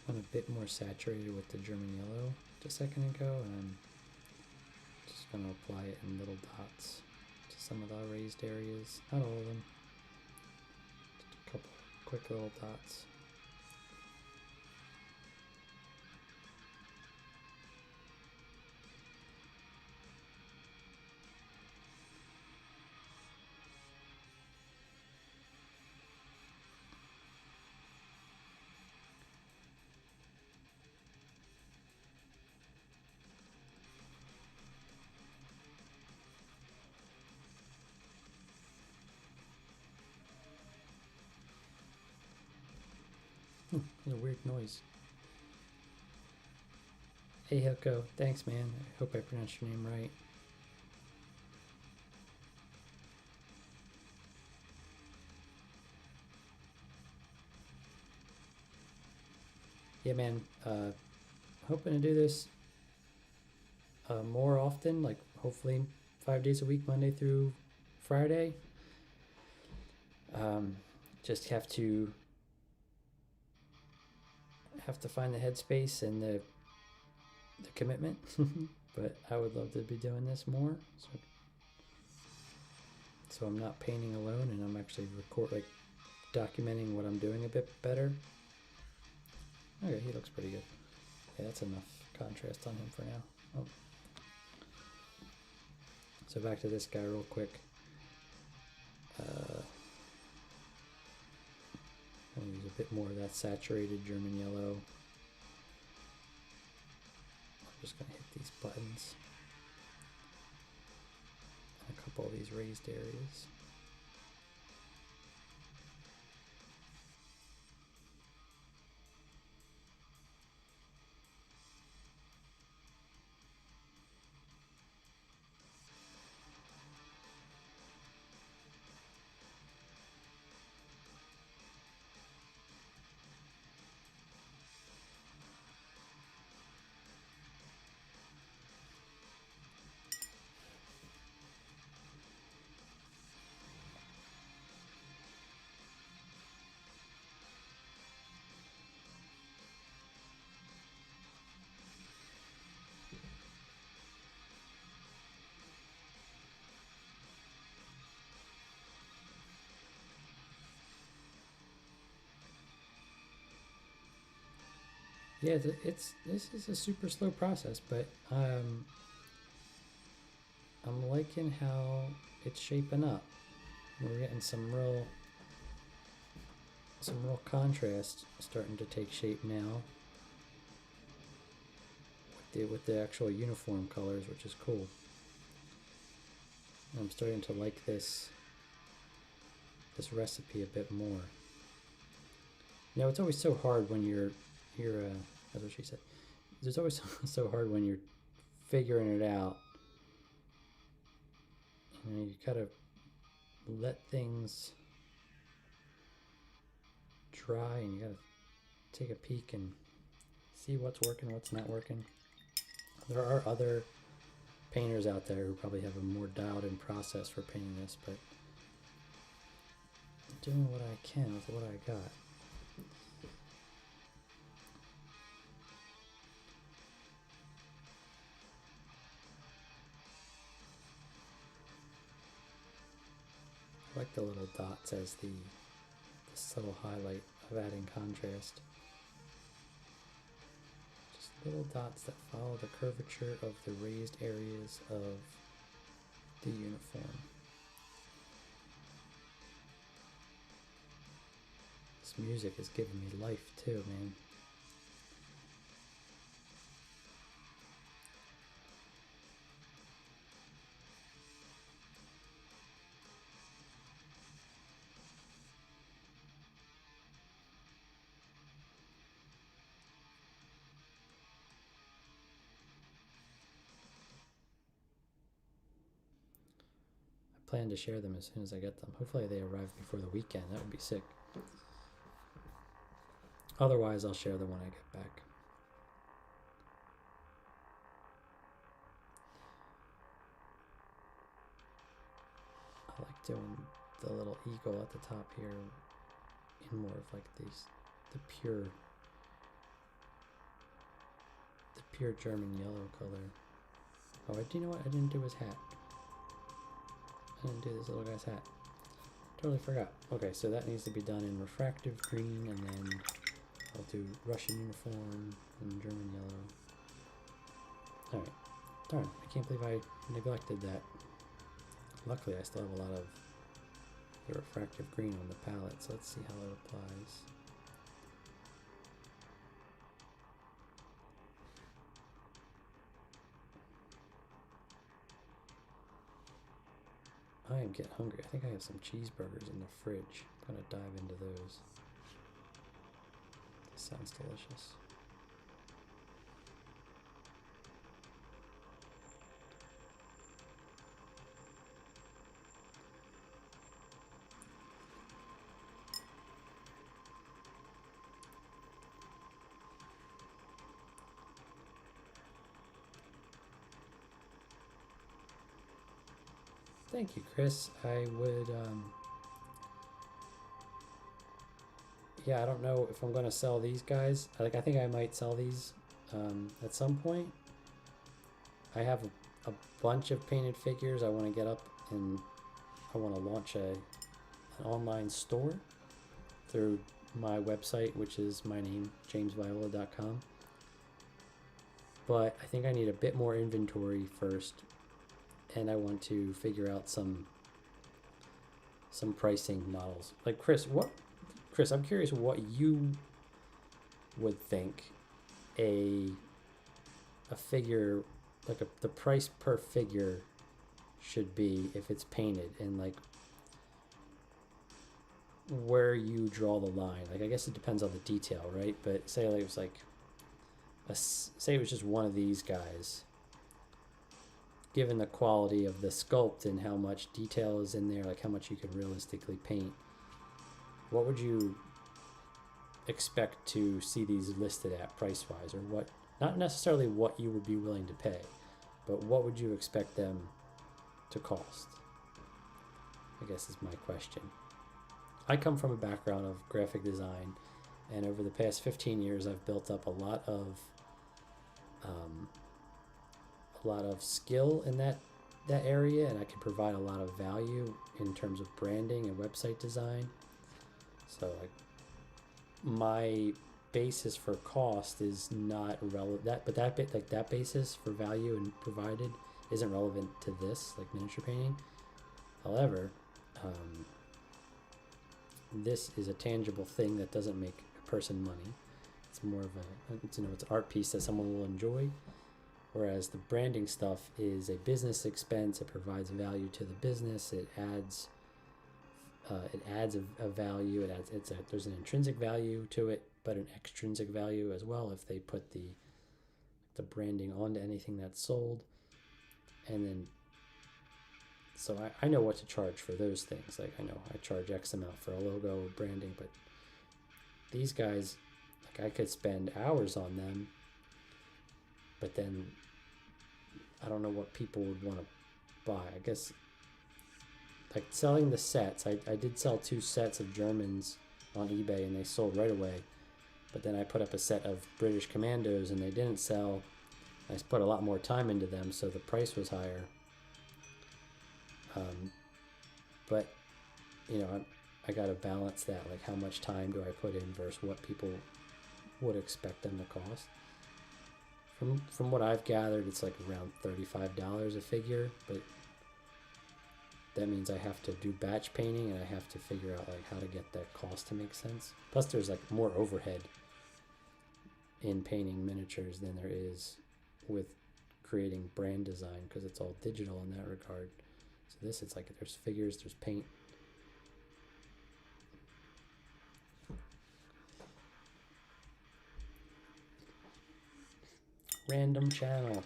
I'm a bit more saturated with the German yellow just a second ago, and I'm just going to apply it in little dots to some of the raised areas. Not all of them, just a couple quick little dots. There's a weird noise. Hey Hilko, thanks man. I hope I pronounced your name right. Yeah man, hoping to do this more often, like hopefully 5 days a week, Monday through Friday. Just have to find the headspace and the commitment. But I would love to be doing this more, so I'm not painting alone, and I'm actually documenting what I'm doing a bit better. Okay, he looks pretty good. Yeah, that's enough contrast on him for now. Oh. So back to this guy real quick. I'll use a bit more of that saturated German yellow. I'm just going to hit these buttons and a couple of these raised areas. Yeah, this is a super slow process, but I'm liking how it's shaping up. We're getting some real contrast starting to take shape now with the actual uniform colors, which is cool. I'm starting to like this recipe a bit more. Now it's always so hard when you're that's what she said. It's always so hard when you're figuring it out. You gotta let things dry, and you gotta take a peek and see what's working, what's not working. There are other painters out there who probably have a more dialed in process for painting this, but I'm doing what I can with what I got. I like the little dots as the subtle highlight of adding contrast. Just little dots that follow the curvature of the raised areas of the uniform. This music is giving me life too, man. Plan to share them as soon as I get them. Hopefully they arrive before the weekend. That would be sick. Otherwise, I'll share them when I get back. I like doing the little eagle at the top here in more of like the pure German yellow color. Oh, do you know what? I didn't do his hat. I didn't do this little guy's hat. Totally forgot. Okay, so that needs to be done in refractive green, and then I'll do Russian uniform and German yellow. Alright. Darn, I can't believe I neglected that. Luckily, I still have a lot of the refractive green on the palette, so let's see how it applies. I am getting hungry. I think I have some cheeseburgers in the fridge. I'm gonna dive into those. This sounds delicious. Thank you, Chris. I would, yeah, I don't know if I'm going to sell these guys. I think I might sell these at some point. I have a bunch of painted figures I want to get up, and I want to launch an online store through my website, which is my name, jamesviola.com. But I think I need a bit more inventory first, and I want to figure out some pricing models. Like Chris, I'm curious what you would think a figure, like the price per figure should be if it's painted, and like where you draw the line. Like I guess it depends on the detail, right? But say like it was like say it was just one of these guys. Given the quality of the sculpt and how much detail is in there, like how much you could realistically paint, what would you expect to see these listed at price-wise, or what? Not necessarily what you would be willing to pay, but what would you expect them to cost? I guess is my question. I come from a background of graphic design, and over the past 15 years, I've built up a lot of skill in that area, and I can provide a lot of value in terms of branding and website design. So like my basis for cost is not relevant, but that basis for value and provided isn't relevant to this, like miniature painting. However, this is a tangible thing that doesn't make a person money. It's more of it's an art piece that someone will enjoy. Whereas the branding stuff is a business expense. It provides value to the business. It adds a value. There's an intrinsic value to it, but an extrinsic value as well if they put the branding onto anything that's sold. And then, so I know what to charge for those things. Like I know I charge X amount for a logo or branding, but these guys, like I could spend hours on them, but then I don't know what people would want to buy. I guess like selling the sets. I did sell 2 sets of Germans on eBay and they sold right away. But then I put up a set of British Commandos and they didn't sell. I put a lot more time into them, so the price was higher. But you know, I got to balance that. Like, how much time do I put in versus what people would expect them to cost. From what I've gathered, it's like around $35 a figure, but that means I have to do batch painting and I have to figure out like how to get that cost to make sense. Plus there's like more overhead in painting miniatures than there is with creating brand design, because it's all digital in that regard. So this, it's like there's figures, there's paint. Random channel.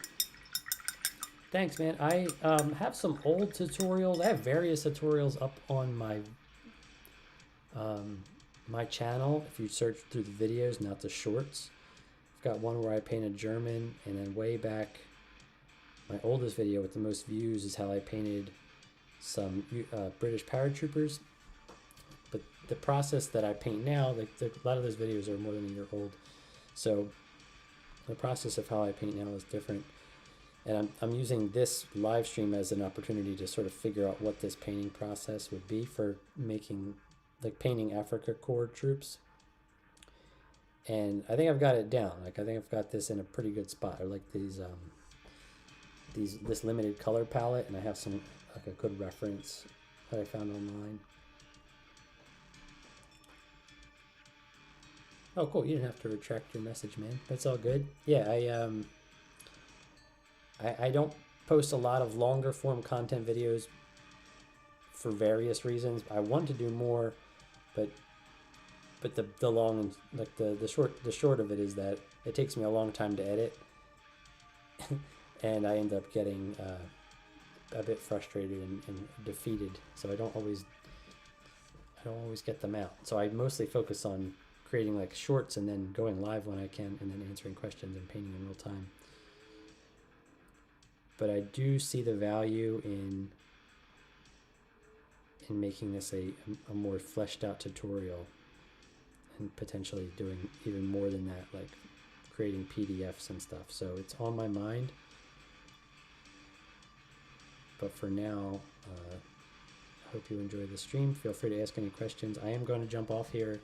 Thanks, man. I have some old tutorials. I have various tutorials up on my my channel. If you search through the videos, not the shorts, I've got one where I painted German, and then way back, my oldest video with the most views is how I painted some British paratroopers. But the process that I paint now, like a lot of those videos are more than a year old, so the process of how I paint now is different. And I'm using this live stream as an opportunity to sort of figure out what this painting process would be for making, like, painting Afrika Korps troops. And I think I've got it down. Like, I think I've got this in a pretty good spot. I like this limited color palette, and I have some, like, a good reference that I found online. Oh, cool. You didn't have to retract your message, man. That's all good. Yeah, I don't post a lot of longer form content videos for various reasons. I want to do more, but the long, like the short of it is that it takes me a long time to edit, and I end up getting a bit frustrated and defeated. So I don't always get them out. So I mostly focus on creating like shorts and then going live when I can, and then answering questions and painting in real time. But I do see the value in making this a more fleshed out tutorial, and potentially doing even more than that, like creating PDFs and stuff. So it's on my mind. But for now, I hope you enjoy the stream. Feel free to ask any questions. I am going to jump off here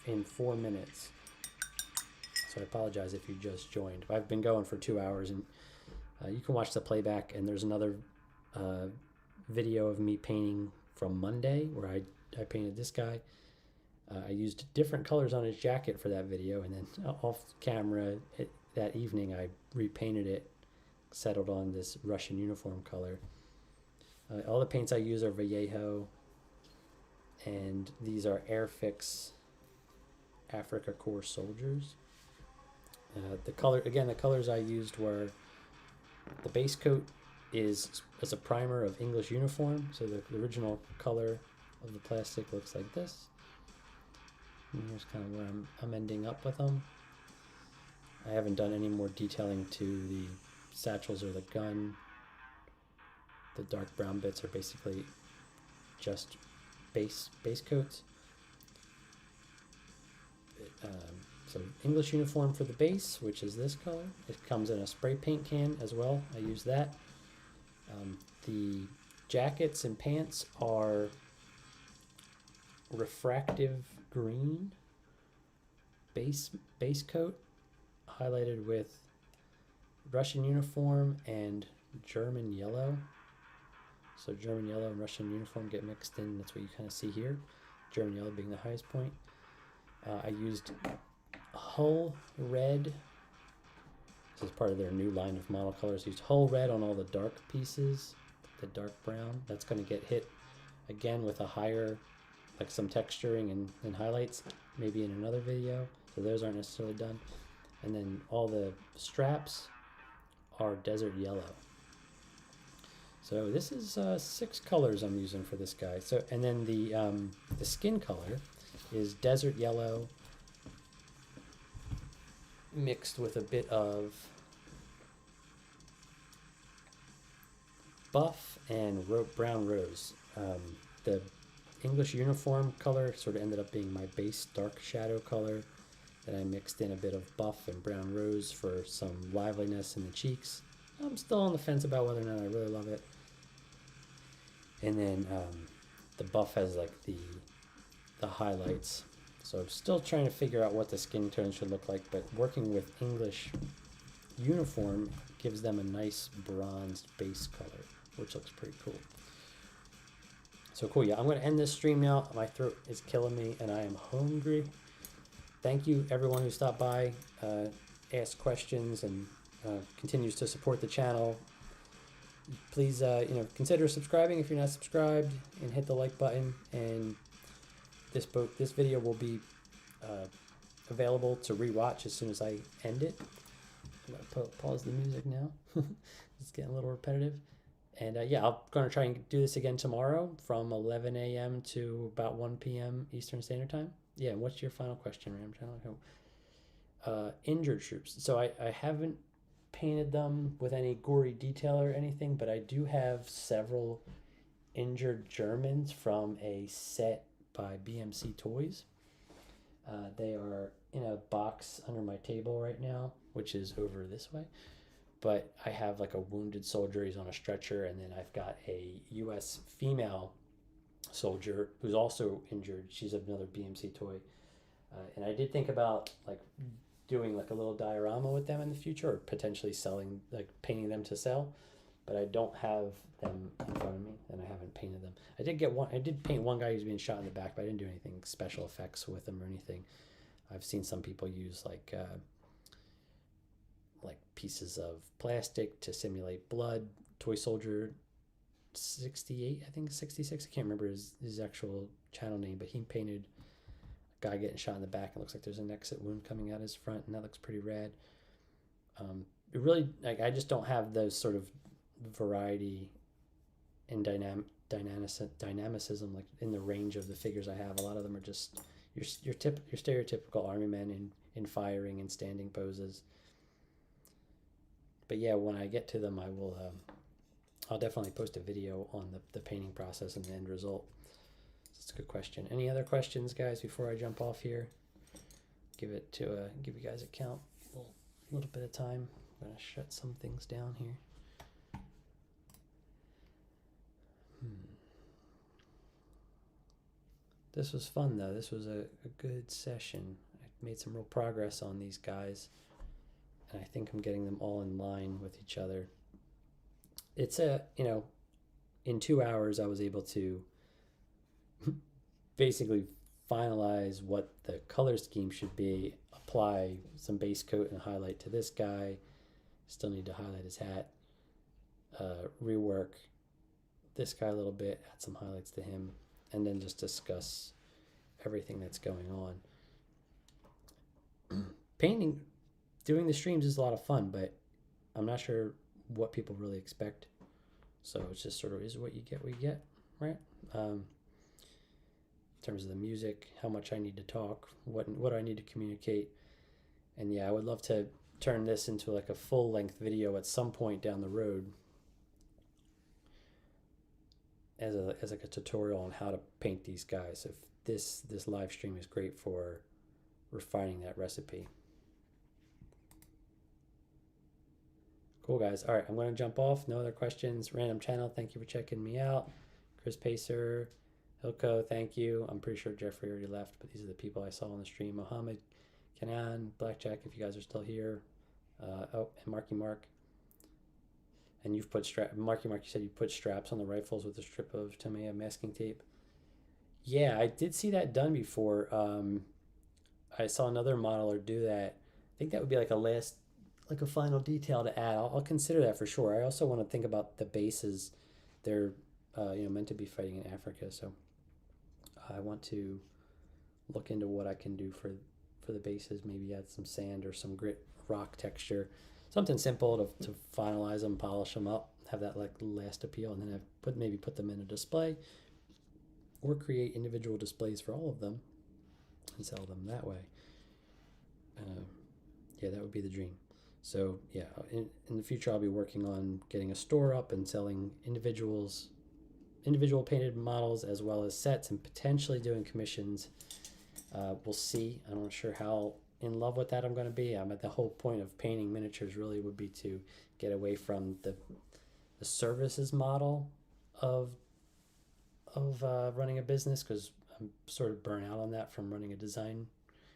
in 4 minutes. So I apologize if you just joined. I've been going for 2 hours, and you can watch the playback, and there's another video of me painting from Monday where I painted this guy. I used different colors on his jacket for that video, and then off camera that evening I repainted it, settled on this Russian uniform color. All the paints I use are Vallejo, and these are Airfix Afrika Korps soldiers. The colors I used were, the base coat is as a primer of English uniform, so the original color of the plastic looks like this. And here's kind of where I'm ending up with them. I haven't done any more detailing to the satchels or the gun. The dark brown bits are basically just base coats. So English uniform for the base, which is this color. It comes in a spray paint can as well. I use that. The jackets and pants are refractive green base coat, highlighted with Russian uniform and German yellow. So German yellow and Russian uniform get mixed in. That's what you kind of see here. German yellow being the highest point. I used Hull red. This is part of their new line of model colors. Used Hull red on all the dark pieces, the dark brown. That's going to get hit again with a higher, like some texturing and highlights, maybe in another video. So those aren't necessarily done. And then all the straps are desert yellow. So this is 6 colors I'm using for this guy. So, and then the skin color is desert yellow mixed with a bit of buff and brown rose. The English uniform color sort of ended up being my base dark shadow color. Then I mixed in a bit of buff and brown rose for some liveliness in the cheeks. I'm still on the fence about whether or not I really love it. And then the buff has like the highlights. So I'm still trying to figure out what the skin tone should look like, but working with English uniform gives them a nice bronzed base color, which looks pretty cool. So cool, yeah, I'm going to end this stream now. My throat is killing me and I am hungry. Thank you everyone who stopped by, asked questions, and continues to support the channel. Please, consider subscribing if you're not subscribed, and hit the like button. And this video will be available to rewatch as soon as I end it. I'm gonna pause the music now. It's getting a little repetitive. And yeah, I'm gonna try and do this again tomorrow from 11 a.m. to about 1 p.m. Eastern Standard Time. Yeah, what's your final question, Ram? Injured troops. So I haven't painted them with any gory detail or anything, but I do have several injured Germans from a set by BMC Toys. They are in a box under my table right now, which is over this way. But I have like a wounded soldier, he's on a stretcher, and then I've got a U.S. female soldier who's also injured. She's another BMC toy. And I did think about like doing like a little diorama with them in the future, or potentially selling, like painting them to sell. But I don't have them in front of me, and I haven't painted them. I did paint one guy who's being shot in the back, but I didn't do anything special effects with him or anything. I've seen some people use like pieces of plastic to simulate blood. Toy Soldier 68, I think 66. I can't remember his actual channel name, but he painted a guy getting shot in the back. It looks like there's an exit wound coming out his front, and that looks pretty rad. It really, like, I just don't have those sort of variety and dynamicism like in the range of the figures I have. A lot of them are just your stereotypical army men in firing and standing poses. But yeah, when I get to them, I will I'll definitely post a video on the painting process and the end result. That's a good question. Any other questions, guys, before I jump off here? Give you guys a count, a little bit of time. I'm gonna shut some things down here. This was fun though. This was a good session. I made some real progress on these guys, and I think I'm getting them all in line with each other. It's in 2 hours I was able to basically finalize what the color scheme should be, apply some base coat and highlight to this guy, still need to highlight his hat, rework this guy a little bit, add some highlights to him, and then just discuss everything that's going on. Painting, doing the streams is a lot of fun, but I'm not sure what people really expect. So it's just sort of is what you get, right? In terms of the music, how much I need to talk, what I need to communicate. And yeah, I would love to turn this into like a full-length video at some point down the road as like a tutorial on how to paint these guys. If this live stream is great for refining that recipe. Cool, guys. All right, I'm going to jump off. No other questions. Random channel, thank you for checking me out. Chris Pacer, Hilko, thank you. I'm pretty sure Jeffrey already left, but these are the people I saw on the stream. Mohammed, Kanan, Blackjack, if you guys are still here. And Marky Mark. And you've put Marky Mark, you said you put straps on the rifles with a strip of Tamiya masking tape. Yeah, I did see that done before. I saw another modeler do that. I think that would be like a final detail to add. I'll consider that for sure. I also want to think about the bases. They're meant to be fighting in Africa, so I want to look into what I can do for the bases. Maybe add some sand or some grit rock texture, something simple to finalize them, polish them up, have that like last appeal, and then maybe put them in a display, or create individual displays for all of them and sell them that way. Yeah, that would be the dream. So yeah, in the future I'll be working on getting a store up and selling individual painted models as well as sets, and potentially doing commissions. We'll see. I'm not sure how in love with that I'm going to be. I'm at the whole point of painting miniatures really would be to get away from the services model of running a business, because I'm sort of burnt out on that from running a design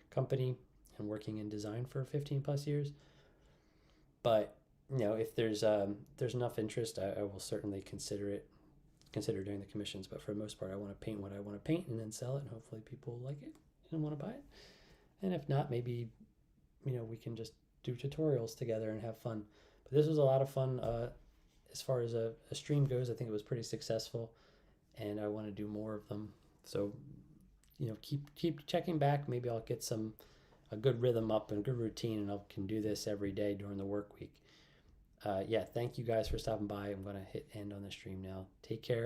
company and working in design for 15 plus years. But if there's enough interest, I will certainly consider doing the commissions. But for the most part, I want to paint what I want to paint and then sell it, and hopefully people like it and want to buy it. And if not, maybe we can just do tutorials together and have fun. But this was a lot of fun. As far as a stream goes, I think it was pretty successful, and I want to do more of them. So keep checking back. Maybe I'll get a good rhythm up and a good routine, and I can do this every day during the work week. Yeah, thank you guys for stopping by. I'm going to hit end on the stream now. Take care.